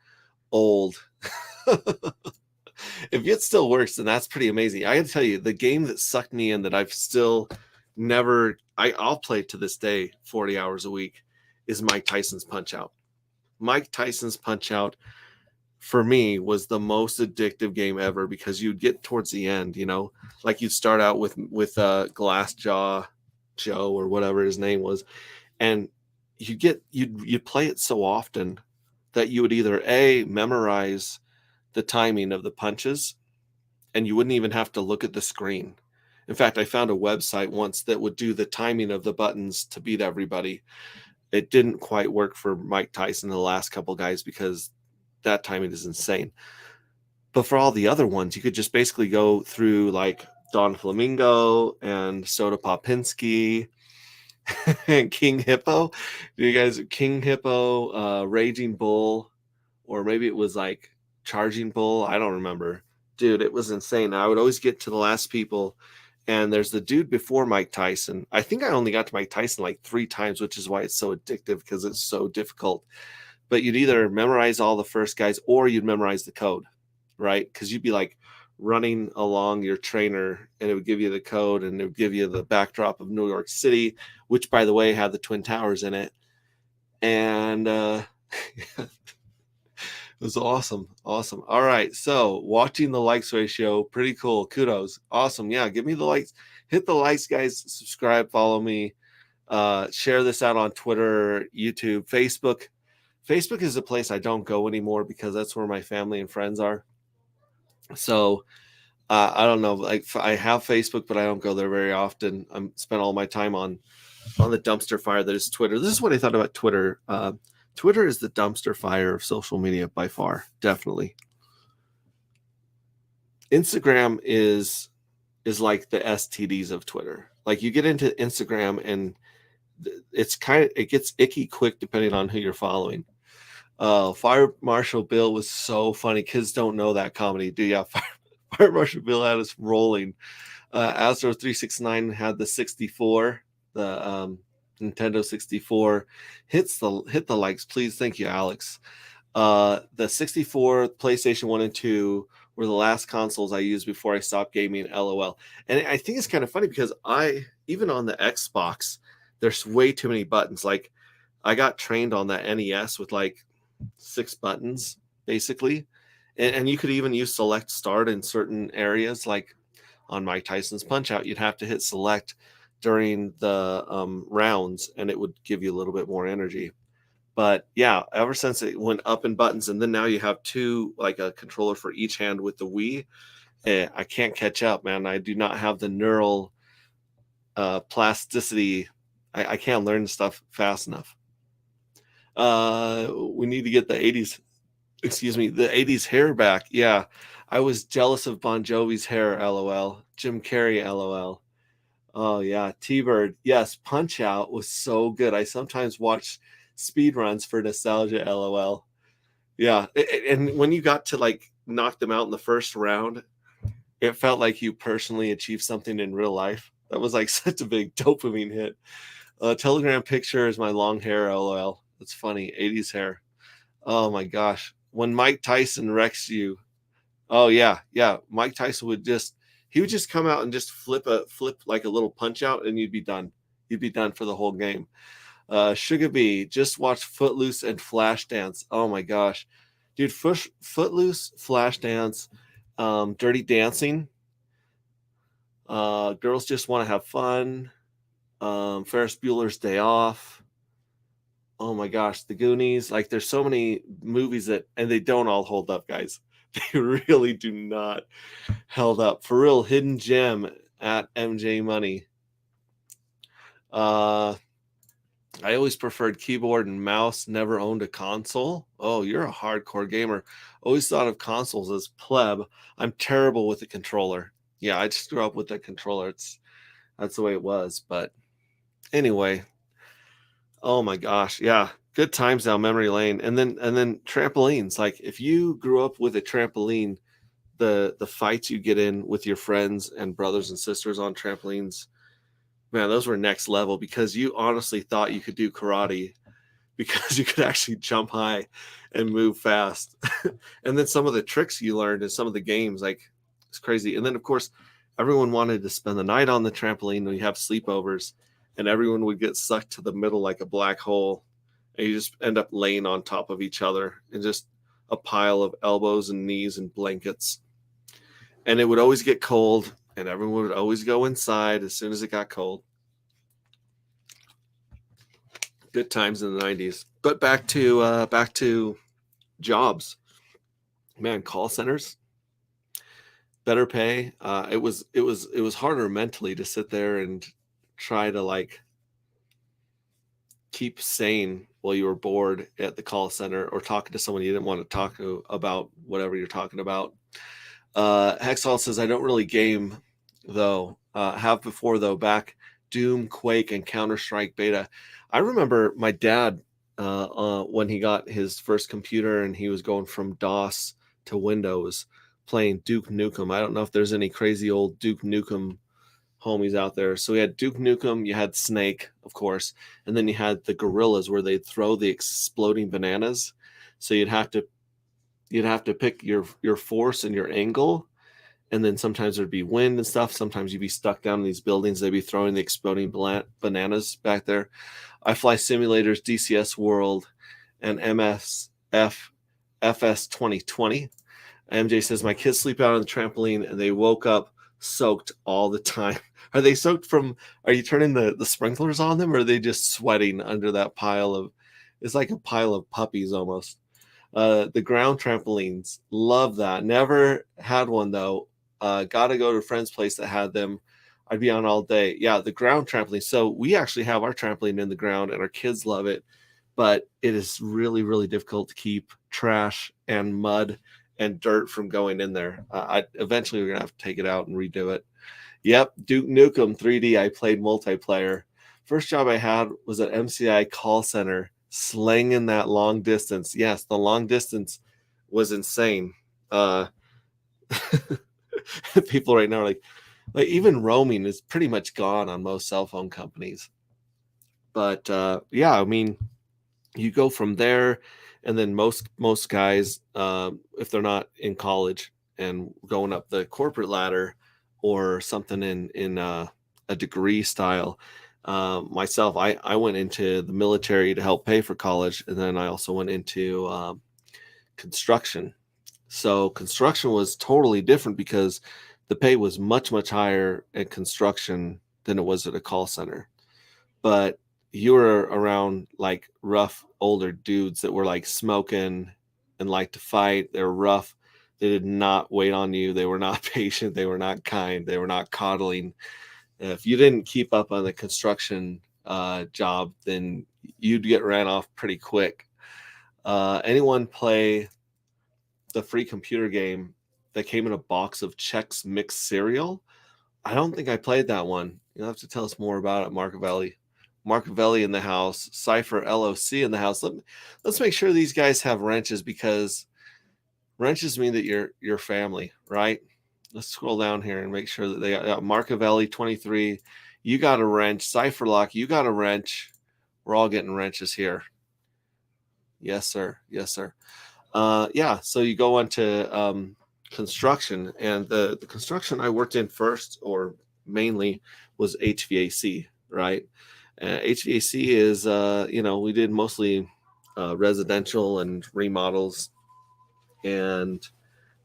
Old. If it still works, then that's pretty amazing. I gotta tell you, the game that sucked me in, that I've still never, I'll play to this day 40 hours a week, is Mike Tyson's Punch Out. Mike Tyson's Punch Out. for me was the most addictive game ever, because you'd get towards the end, like you'd start out with Glassjaw Joe or whatever his name was, and you'd play it so often that you would either memorize the timing of the punches, and you wouldn't even have to look at the screen. In fact, I found a website once that would do the timing of the buttons to beat everybody. It didn't quite work for Mike Tyson and the last couple guys because that timing is insane. But for all the other ones, you could just basically go through like Don Flamingo and Soda Popinski and King Hippo. Do you guys King Hippo, Raging Bull, or maybe it was like Charging Bull? I don't remember. Dude, it was insane. I would always get to the last people, and there's the dude before Mike Tyson. I think I only got to Mike Tyson like 3 times, which is why it's so addictive, because it's so difficult. But you'd either memorize all the first guys or you'd memorize the code, right? Because you'd be like running along your trainer, and it would give you the code, and it would give you the backdrop of New York City, which, by the way, had the Twin Towers in it. And it was awesome. All right, so watching the likes ratio, pretty cool. Kudos. Awesome. Yeah, give me the likes. Hit the likes, guys. Subscribe, follow me. Share this out on Twitter, YouTube, Facebook. Facebook is a place I don't go anymore because that's where my family and friends are. So I don't know. Like, I have Facebook, but I don't go there very often. I spend all my time on the dumpster fire that is Twitter. This is what I thought about Twitter. Twitter is the dumpster fire of social media by far, definitely. Instagram is like the STDs of Twitter. Like, you get into Instagram and it gets icky quick depending on who you're following. Fire Marshal Bill was so funny. Kids don't know that comedy, do ya? Fire Marshal Bill had us rolling. Astro 369 had the 64, the Nintendo 64. Hit the likes, please. Thank you, Alex. The 64, PlayStation 1 and 2 were the last consoles I used before I stopped gaming, LOL. And I think it's kind of funny because even on the Xbox, there's way too many buttons. Like, I got trained on that NES with like 6 buttons, basically. And you could even use select start in certain areas, like on Mike Tyson's Punch-Out, you'd have to hit select during the rounds, and it would give you a little bit more energy. But yeah, ever since it went up in buttons, and then now you have 2, like a controller for each hand with the Wii, I can't catch up, man. I do not have the neural plasticity. I can't learn stuff fast enough. We need to get the 80s hair back. Yeah, I was jealous of Bon Jovi's hair, LOL. Jim Carrey, LOL. Oh yeah, T-Bird. Yes, Punch Out was so good. I sometimes watch speed runs for nostalgia, LOL. Yeah, and when you got to like knock them out in the first round, it felt like you personally achieved something in real life. That was like such a big dopamine hit. Telegram picture is my long hair, LOL. That's funny. 80s hair. Oh my gosh. When Mike Tyson wrecks you. Oh yeah. Mike Tyson would just come out and just flip like a little punch out, and you'd be done. You'd be done for the whole game. Sugar Bee, just watch Footloose and Flashdance. Oh my gosh. Dude, Footloose, Flashdance, Dirty Dancing. Girls Just Want to Have Fun. Ferris Bueller's Day Off. Oh my gosh, The Goonies. Like, there's so many movies and they don't all hold up, guys. They really do not held up. For real, Hidden Gem at MJ Money. I always preferred keyboard and mouse, never owned a console. Oh, you're a hardcore gamer. Always thought of consoles as pleb. I'm terrible with the controller. Yeah, I just grew up with the controller. That's the way it was. But anyway, oh my gosh, yeah, good times down memory lane. And then trampolines. Like, if you grew up with a trampoline, the fights you get in with your friends and brothers and sisters on trampolines, man, those were next level, because you honestly thought you could do karate because you could actually jump high and move fast. And then some of the tricks you learned in some of the games, like, it's crazy. And then of course, everyone wanted to spend the night on the trampoline when you have sleepovers, and everyone would get sucked to the middle like a black hole, and you just end up laying on top of each other and just a pile of elbows and knees and blankets. And it would always get cold, and everyone would always go inside as soon as it got cold. Good times in the 90s. But back to jobs. Man, call centers, better pay. It was harder mentally to sit there and try to like keep sane while you were bored at the call center or talking to someone you didn't want to talk to about whatever you're talking about. Hexall says, I don't really game though. Have before though, back Doom, Quake, and Counter-Strike beta. I remember my dad when he got his first computer and he was going from DOS to Windows playing Duke Nukem. I don't know if there's any crazy old Duke Nukem homies out there. So we had Duke Nukem, you had Snake, of course, and then you had the gorillas where they'd throw the exploding bananas. So you'd have to pick your force and your angle, and then sometimes there'd be wind and stuff. Sometimes you'd be stuck down in these buildings. They'd be throwing the exploding bananas back there. I Fly Simulators, DCS World, and FS 2020. MJ says, my kids sleep out on the trampoline and they woke up soaked all the time. Are they soaked are you turning the sprinklers on them, or are they just sweating under that it's like a pile of puppies almost. The ground trampolines, love that. Never had one though. Gotta go to a friend's place that had them. I'd be on all day. Yeah, the ground trampoline. So we actually have our trampoline in the ground and our kids love it, but it is really, really difficult to keep trash and mud and dirt from going in there. Eventually we're gonna have to take it out and redo it. Yep, Duke Nukem 3D. I played multiplayer. First job I had was at MCI call center, slinging that long distance. Yes, the long distance was insane. People right now are like even roaming is pretty much gone on most cell phone companies. But yeah, I mean, you go from there, and then most guys, if they're not in college and going up the corporate ladder or something in a degree style. Myself, I went into the military to help pay for college, and then I also went into construction. So construction was totally different because the pay was much, much higher at construction than it was at a call center. But you were around like rough older dudes that were like smoking and like to fight. They were rough. They did not wait on you. They were not patient. They were not kind. They were not coddling. If you didn't keep up on the construction job, then you'd get ran off pretty quick. Anyone play the free computer game that came in a box of Chex Mix cereal? I don't think I played that one. You'll have to tell us more about it, Marcavelli. Marcavelli in the house. Cypher LOC in the house. Let's make sure these guys have wrenches, because wrenches mean that you're family, right? Let's scroll down here and make sure that they got Marcavelli 23. You got a wrench. Cypherlock, you got a wrench. We're all getting wrenches here. Yes, sir. Yes, sir. Yeah, so you go on to construction, and the construction I worked in first, or mainly, was HVAC, right? HVAC is, we did mostly residential and remodels, and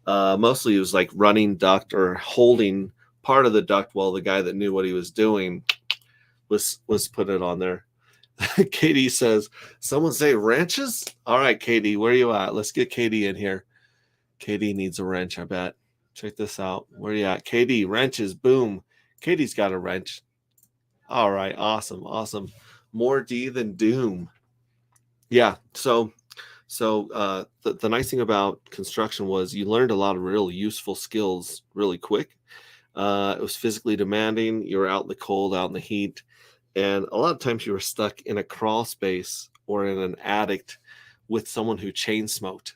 mostly it was like running duct or holding part of the duct while the guy that knew what he was doing was putting it on there. Katie says, someone say wrenches? All right, Katie, where are you at? Let's get Katie in here. Katie needs a wrench, I bet. Check this out. Where are you at? Katie, wrenches, boom. Katie's got a wrench. All right, awesome. More D than Doom. Yeah, so the nice thing about construction was you learned a lot of really useful skills really quick. It was physically demanding. You were out in the cold, out in the heat. And a lot of times you were stuck in a crawl space or in an attic with someone who chain smoked.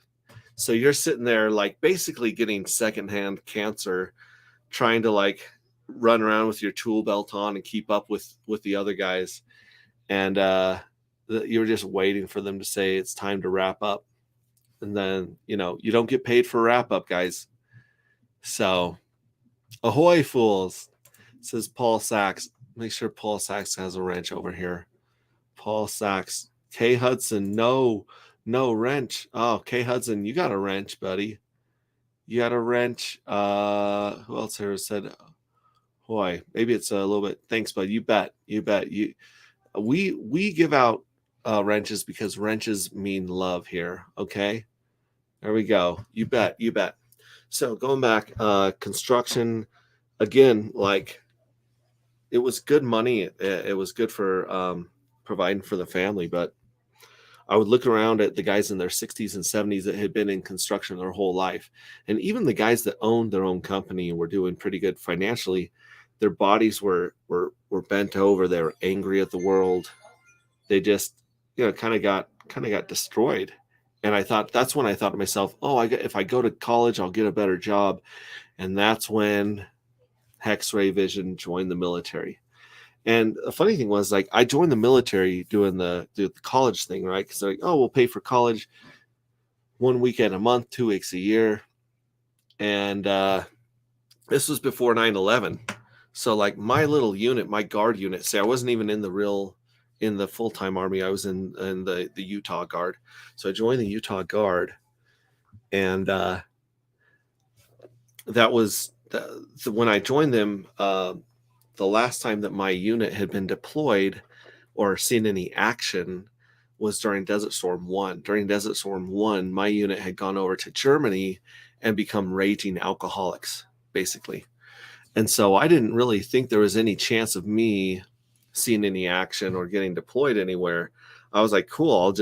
So you're sitting there like basically getting secondhand cancer, trying to like run around with your tool belt on and keep up with the other guys. And you were just waiting for them to say it's time to wrap up. And then, you don't get paid for wrap up, guys. So ahoy, fools, says Paul Sachs. Make sure Paul Sachs has a wrench over here. Paul Sachs. K Hudson, no No wrench. Oh, Kay Hudson, you got a wrench, buddy. You got a wrench. Who else here said, boy, maybe it's a little bit. Thanks, bud. You bet. You bet. We give out wrenches because wrenches mean love here. Okay. There we go. You bet. You bet. So going back, construction again, like it was good money. It was good for providing for the family, but I would look around at the guys in their 60s and 70s that had been in construction their whole life. And even the guys that owned their own company and were doing pretty good financially, their bodies were bent over. They were angry at the world. They just, kind of got destroyed. And that's when I thought to myself, oh, if I go to college, I'll get a better job. And that's when HexRay Vision joined the military. And the funny thing was, like, I joined the military doing the college thing, right? Because they're like, oh, we'll pay for college 1 weekend a month, 2 weeks a year. And this was before 9/11. So, like, my little unit, my guard unit, say I wasn't even in the full-time army. I was in the Utah Guard. So I joined the Utah Guard. And that was when I joined them. The last time that my unit had been deployed or seen any action was during Desert Storm 1. During Desert Storm 1, my unit had gone over to Germany and become raging alcoholics, basically. And so I didn't really think there was any chance of me seeing any action or getting deployed anywhere. I was like, cool,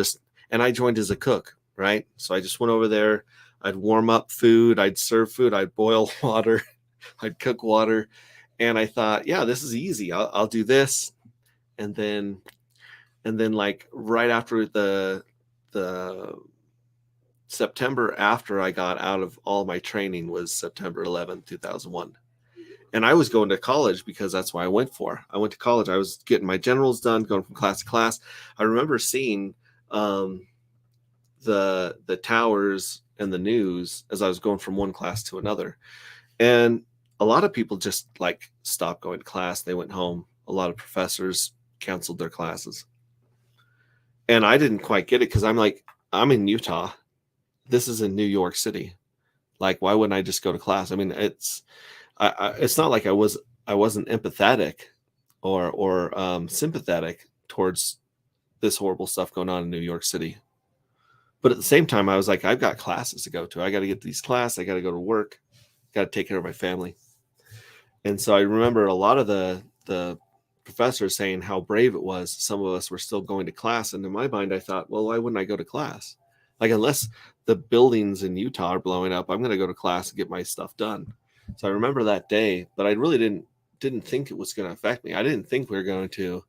and I joined as a cook, right? So I just went over there. I'd warm up food. I'd serve food. I'd boil water. I'd cook water. And I thought, yeah, this is easy. I'll do this. And then like right after the September after I got out of all my training was September 11th, 2001. And I was going to college because that's what I went for. I went to college. I was getting my generals done, going from class to class. I remember seeing the towers and the news as I was going from one class to another. And a lot of people just like stopped going to class. They went home. A lot of professors canceled their classes. And I didn't quite get it because I'm like, I'm in Utah. This is in New York City. Like, why wouldn't I just go to class? I mean, it's not like I wasn't empathetic or sympathetic towards this horrible stuff going on in New York City. But at the same time, I was like, I've got classes to go to. I got to get to these classes. I got to go to work. Got to take care of my family. And so I remember a lot of the professors saying how brave it was. Some of us were still going to class. And in my mind, I thought, well, why wouldn't I go to class? Like, unless the buildings in Utah are blowing up, I'm going to go to class and get my stuff done. So I remember that day, but I really didn't think it was going to affect me. I didn't think we were going to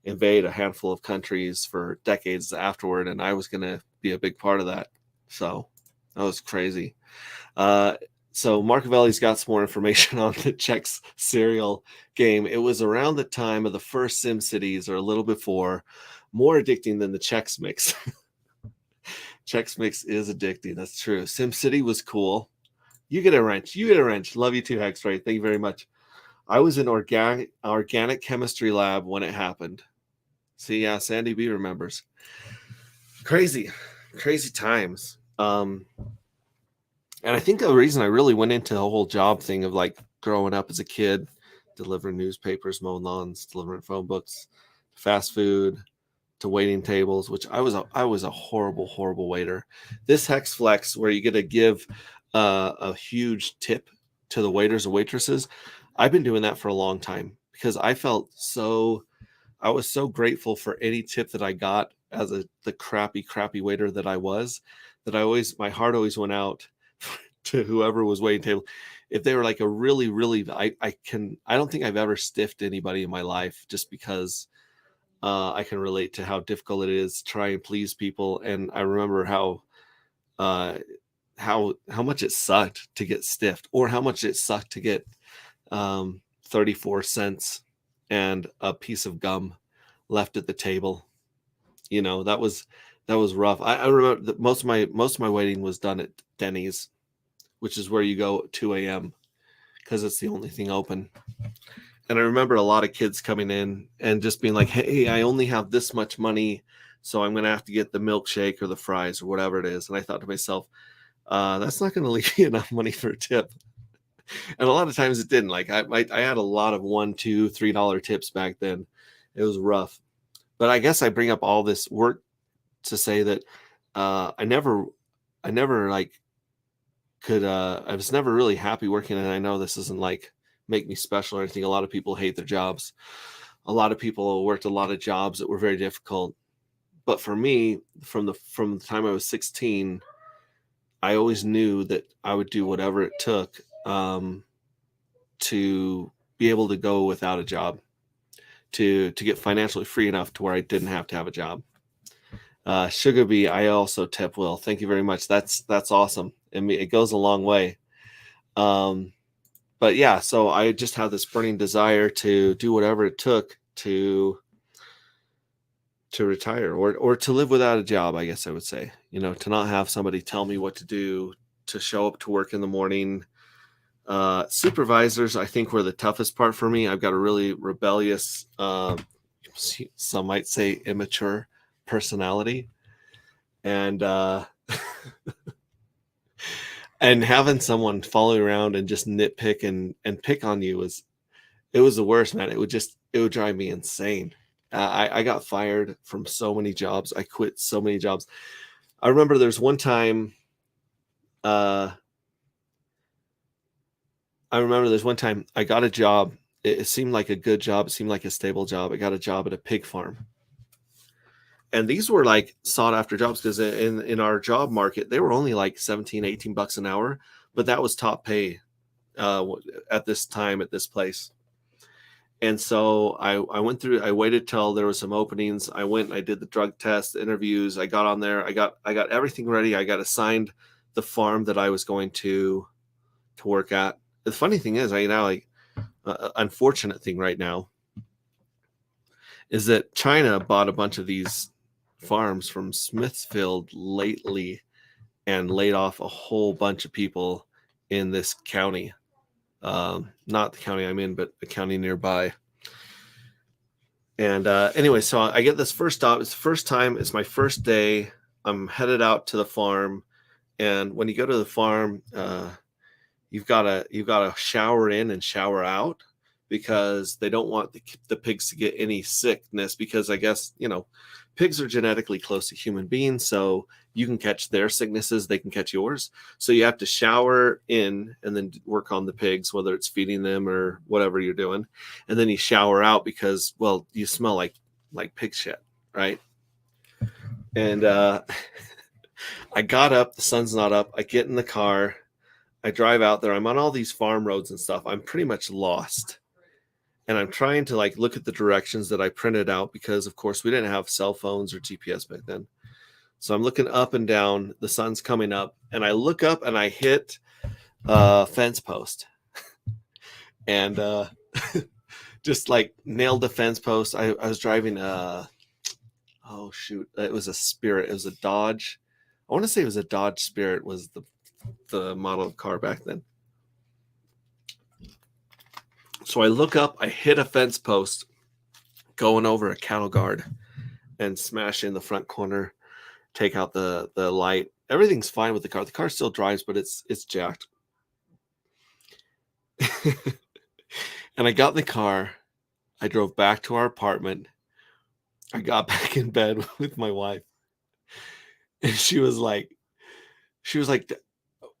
invade a handful of countries for decades afterward, and I was going to be a big part of that. So that was crazy. So Marcovelli's got some more information on the Chex cereal game. It was around the time of the first SimCities or a little before, more addicting than the Chex Mix. Chex Mix is addicting. That's true. SimCity was cool. You get a wrench. You get a wrench. Love you too, HexRay. Thank you very much. I was in organic chemistry lab when it happened. See, yeah, Sandy B remembers. Crazy times. And I think the reason I really went into the whole job thing of like growing up as a kid, delivering newspapers, mowing lawns, delivering phone books, fast food, to waiting tables, which I was a horrible waiter. This Hex Flex, where you get to give a huge tip to the waiters and waitresses, I've been doing that for a long time because I was so grateful for any tip that I got as the crappy waiter that I was, that my heart always went out to whoever was waiting table. If they were like a really, I don't think I've ever stiffed anybody in my life, just because I can relate to how difficult it is to try and please people. And I remember how much it sucked to get stiffed, or how much it sucked to get 34 cents and a piece of gum left at the table. That was rough. I remember that most of my waiting was done at Denny's, which is where you go at 2 a.m. because it's the only thing open. And I remember a lot of kids coming in and just being like, hey, I only have this much money so I'm going to have to get the milkshake or the fries or whatever it is. And I thought to myself, that's not going to leave me enough money for a tip. And a lot of times it didn't. Like I had a lot of $1, $2, $3 tips back then. It was rough. But I guess I bring up all this work to say that I never like could I was never really happy working. And I know this isn't like make me special or anything. A lot of people hate their jobs. A lot of people worked a lot of jobs that were very difficult. But for me, from the time I was 16, I always knew that I would do whatever it took to be able to go without a job, to get financially free enough to where I didn't have to have a job. Sugar Bee, I also tip Will. Thank you very much. That's awesome. I mean, it goes a long way. But yeah, so I just have this burning desire to do whatever it took to retire or to live without a job, I guess I would say, to not have somebody tell me what to do, to show up to work in the morning. Supervisors, I think, were the toughest part for me. I've got a really rebellious, some might say immature personality. And, and having someone follow you around and just nitpick and pick on you was the worst, man. It would drive me insane. I got fired from so many jobs. I quit so many jobs. I remember there's one time, I got a job. It seemed like a good job. It seemed like a stable job. I got a job at a pig farm. And these were like sought after jobs because in our job market, they were only like 17, 18 bucks an hour, but that was top pay at this time at this place. And so I went through, I waited till there was some openings. I went and I did the drug test, the interviews. I got on there. I got everything ready. I got assigned the farm that I was going to work at. The funny thing is, unfortunate thing right now is that China bought a bunch of these farms from Smithfield lately and laid off a whole bunch of people in this county. Not the county I'm in, but the county nearby. And anyway, so I get this first stop. It's the first time. It's my first day. I'm headed out to the farm. And when you go to the farm, you've got to shower in and shower out because they don't want the pigs to get any sickness because I guess, pigs are genetically close to human beings. So you can catch their sicknesses, they can catch yours. So you have to shower in and then work on the pigs, whether it's feeding them or whatever you're doing. And then you shower out because, well, you smell like pig shit, right? And I got up, the sun's not up. I get in the car, I drive out there. I'm on all these farm roads and stuff. I'm pretty much lost. And I'm trying to look at the directions that I printed out because, of course, we didn't have cell phones or GPS back then. So I'm looking up and down. The sun's coming up. And I look up and I hit a fence post. And just nailed the fence post. I was driving it was a Spirit. It was a Dodge. I want to say it was a Dodge Spirit was the model of car back then. So I look up, I hit a fence post going over a cattle guard and smash in the front corner, take out the light. Everything's fine with the car. The car still drives, but it's jacked. And I got in the car. I drove back to our apartment. I got back in bed with my wife. And she was like,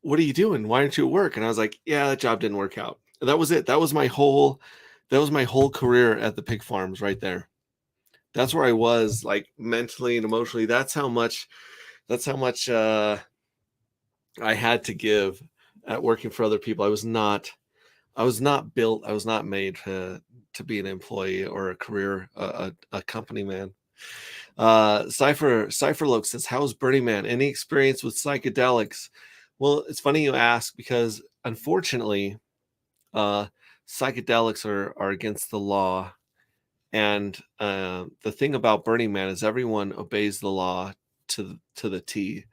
what are you doing? Why aren't you at work? And I was like, yeah, that job didn't work out. And that was it. That was my whole career at the pig farms right there. That's where I was mentally and emotionally. That's how much I had to give at working for other people. I was not built. I was not made to be an employee or a career, a company man. Cypherloke says, how's Burning Man? Any experience with psychedelics? Well, it's funny you ask because unfortunately, psychedelics are against the law. And the thing about Burning Man is everyone obeys the law to the T.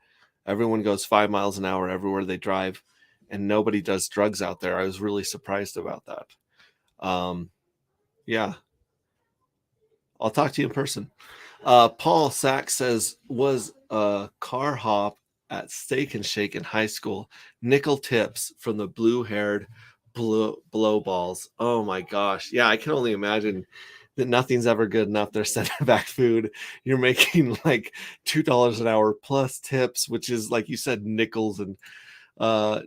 Everyone goes 5 miles an hour everywhere they drive, and nobody does drugs out there. I was really surprised about that. Yeah. I'll talk to you in person. Paul Sachs says, was a car hop at Steak and Shake in high school. Nickel tips from the blue-haired blow balls. Oh my gosh. Yeah, I can only imagine that nothing's ever good enough. They're sending back food. You're making like $2 an hour plus tips, which is, like you said, nickels. And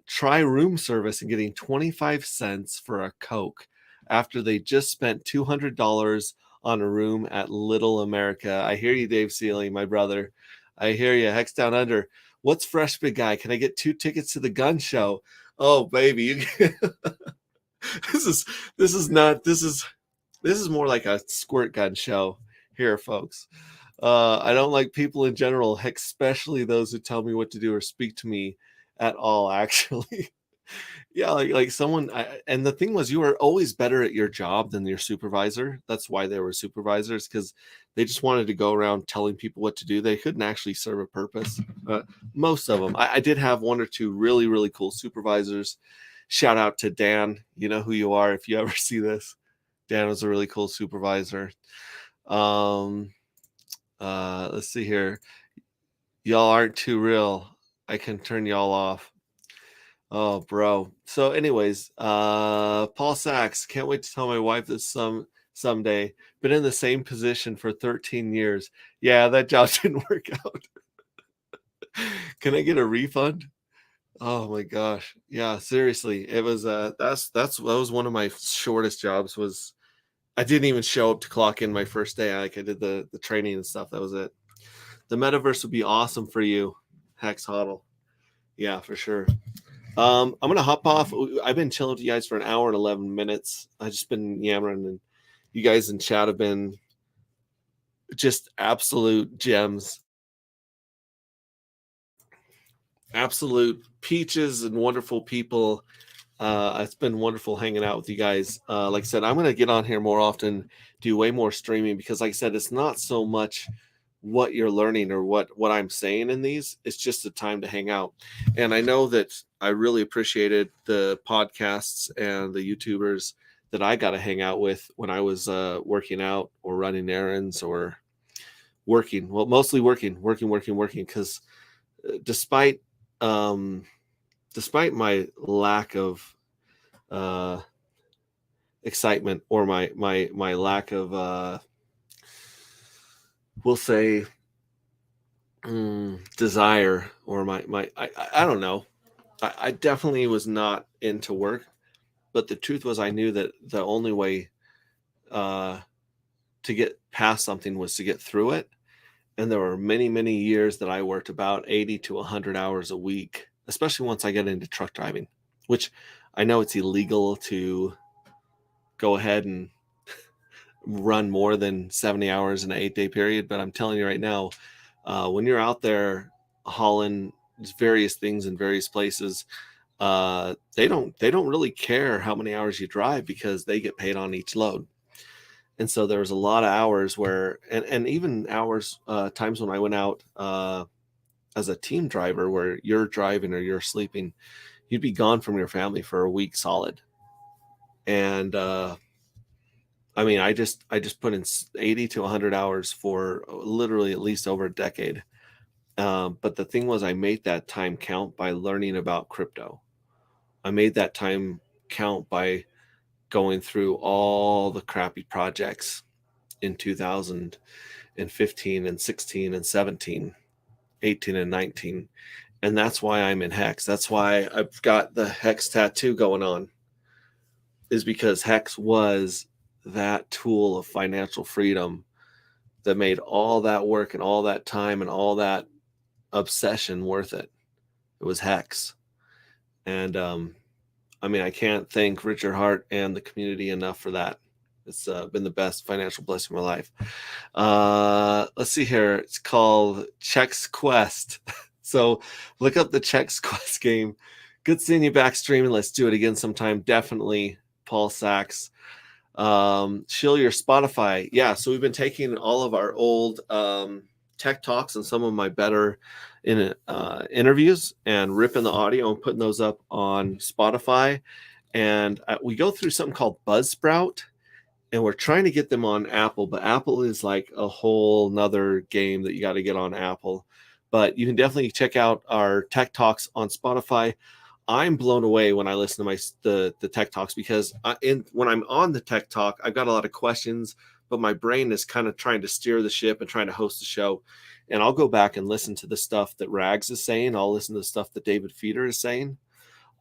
try room service and getting 25 cents for a Coke after they just spent $200 on a room at Little America. I hear you, Dave Seeley, my brother. I hear you. Hex Down Under. What's fresh, big guy? Can I get 2 tickets to the gun show? Oh, baby. this is more like a squirt gun show here, folks. I don't like people in general, especially those who tell me what to do or speak to me at all, actually. Yeah, like someone, and the thing was, you were always better at your job than your supervisor. That's why they were supervisors, because they just wanted to go around telling people what to do. They couldn't actually serve a purpose. Most of them. I did have 1 or 2 really, really cool supervisors. Shout out to Dan. You know who you are if you ever see this. Dan was a really cool supervisor. Let's see here. Y'all aren't too real. I can turn y'all off. Oh, bro. So anyways, Paul Sachs, can't wait to tell my wife this someday. Been in the same position for 13 years. Yeah, that job didn't work out. Can I get a refund? Oh my gosh. Yeah, seriously. It was that was one of my shortest jobs. Was I didn't even show up to clock in my first day. I did the training and stuff. That was it. The metaverse would be awesome for you, Hex Hodl. Yeah, for sure. I'm gonna hop off. I've been chilling with you guys for an hour and 11 minutes. I've just been yammering, and you guys in chat have been just absolute gems, absolute peaches, and wonderful people. It's been wonderful hanging out with you guys. Like I said, I'm gonna get on here more often, do way more streaming, because like I said, it's not so much what you're learning or what I'm saying in these. It's just a time to hang out. And I know that I really appreciated the podcasts and the YouTubers that I got to hang out with when I was working out or running errands or working. Well, mostly working, because despite my lack of excitement, or my lack of we'll say desire, or I don't know. I definitely was not into work, but the truth was, I knew that the only way to get past something was to get through it. And there were many, many years that I worked about 80 to 100 hours a week, especially once I get into truck driving, which I know it's illegal to go ahead and run more than 70 hours in an 8-day period. But I'm telling you right now, when you're out there hauling various things in various places, they don't really care how many hours you drive, because they get paid on each load. And so there was a lot of hours where, and even hours, times when I went out as a team driver, where you're driving or you're sleeping, you'd be gone from your family for a week solid. And I mean, I just put in 80 to 100 hours for literally at least over a decade. But the thing was, I made that time count by learning about crypto. I made that time count by going through all the crappy projects in 2015 and 16 and 17, 18 and 19. And that's why I'm in Hex. That's why I've got the Hex tattoo going on, is because Hex was that tool of financial freedom that made all that work and all that time and all that obsession worth it. It was Hex. And I mean, I can't thank Richard Hart and the community enough for that. It's been the best financial blessing of my life. Let's see here. It's called Chex Quest. So look up the Chex Quest game. Good seeing you back streaming. Let's do it again sometime. Definitely, Paul Sachs. Shill your Spotify. Yeah, so we've been taking all of our old tech talks and some of my better interviews and ripping the audio and putting those up on Spotify. And we go through something called Buzzsprout. and we're trying to get them on Apple, but Apple is like a whole nother game that you got to get on Apple. But you can definitely check out our Tech Talks on Spotify. I'm blown away when I listen to the Tech Talks, because when I'm on the Tech Talk, I've got a lot of questions, but my brain is kind of trying to steer the ship and trying to host the show. And I'll go back and listen to the stuff that Rags is saying. I'll listen to the stuff that David Feeder is saying.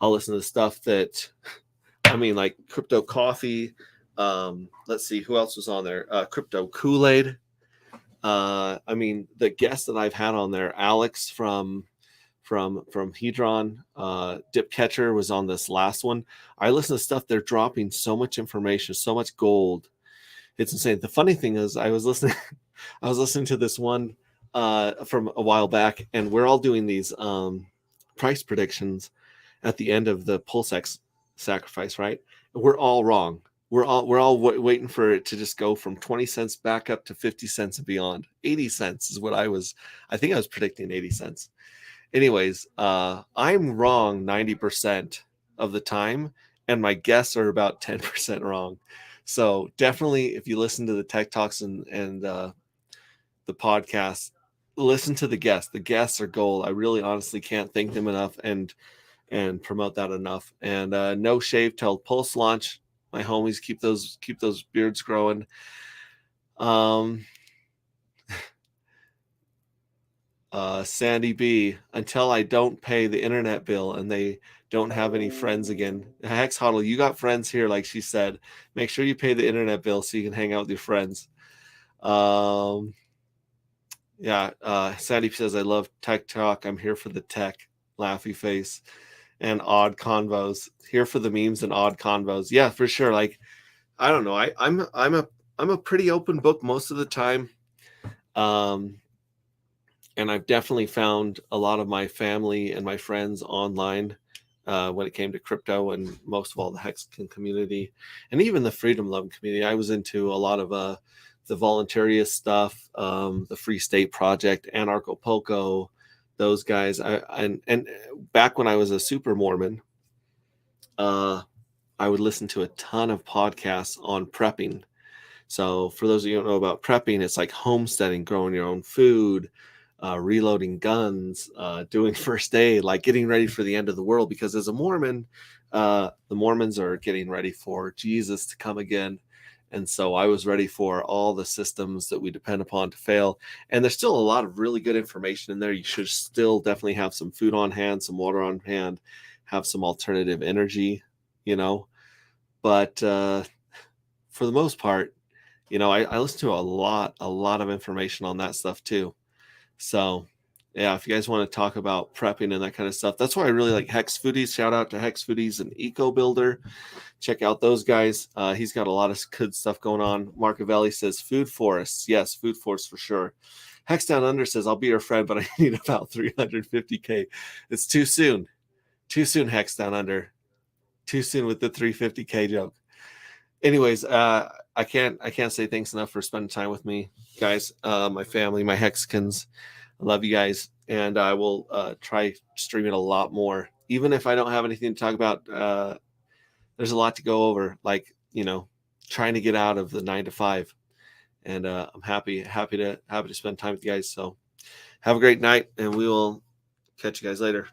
I'll listen to the stuff that, like Crypto Coffee. Let's see who else was on there. Crypto Kool-Aid. The guests that I've had on there, Alex from Hedron, Dip Catcher was on this last one. I listen to stuff. They're dropping so much information, so much gold. It's insane. The funny thing is, I was listening to this one from a while back, and we're all doing these price predictions at the end of the PulseX sacrifice, right? We're all wrong. We're all waiting for it to just go from 20 cents back up to 50 cents and beyond. 80 cents is what I think I was predicting 80 cents. Anyways, I'm wrong 90% of the time, and my guests are about 10% wrong. So definitely, if you listen to the Tech Talks and the podcast, listen to the guests. The guests are gold. I really honestly can't thank them enough and promote that enough. And no shave till Pulse launch. My homies, keep those beards growing. Sandy B, until I don't pay the internet bill and they don't have any friends again. Hex Huddle, you got friends here, like she said. Make sure you pay the internet bill so you can hang out with your friends. Sandy says, I love Tech Talk. I'm here for the tech. Laughy face. And odd convos. Here for the memes and odd convos. Yeah, for sure. Like, I don't know. I'm a pretty open book most of the time. And I've definitely found a lot of my family and my friends online when it came to crypto, and most of all the Hexagon community and even the freedom loving community. I was into a lot of the voluntarist stuff, the Free State Project, Anarcho-Poco, those guys. And back when I was a super Mormon, I would listen to a ton of podcasts on prepping. So for those of you who don't know about prepping, it's like homesteading, growing your own food, reloading guns, doing first aid, like getting ready for the end of the world. Because as a Mormon, the Mormons are getting ready for Jesus to come again. And so I was ready for all the systems that we depend upon to fail. And there's still a lot of really good information in there. You should still definitely have some food on hand, some water on hand, have some alternative energy, But for the most part, I listen to a lot of information on that stuff too. So yeah, if you guys want to talk about prepping and that kind of stuff, that's why I really like Hex Foodies. Shout out to Hex Foodies and Eco Builder. Check out those guys. He's got a lot of good stuff going on. Marcavelli says food forests. Yes, food forests for sure. Hex Down Under says, I'll be your friend, but I need about 350K. It's too soon. Too soon, Hex Down Under. Too soon with the 350K joke. Anyways, I can't say thanks enough for spending time with me, guys. My family, my Hexicans. I love you guys, and I will try streaming a lot more. Even if I don't have anything to talk about, there's a lot to go over, like, trying to get out of the 9 to 5. And I'm happy to spend time with you guys. So have a great night, and we will catch you guys later.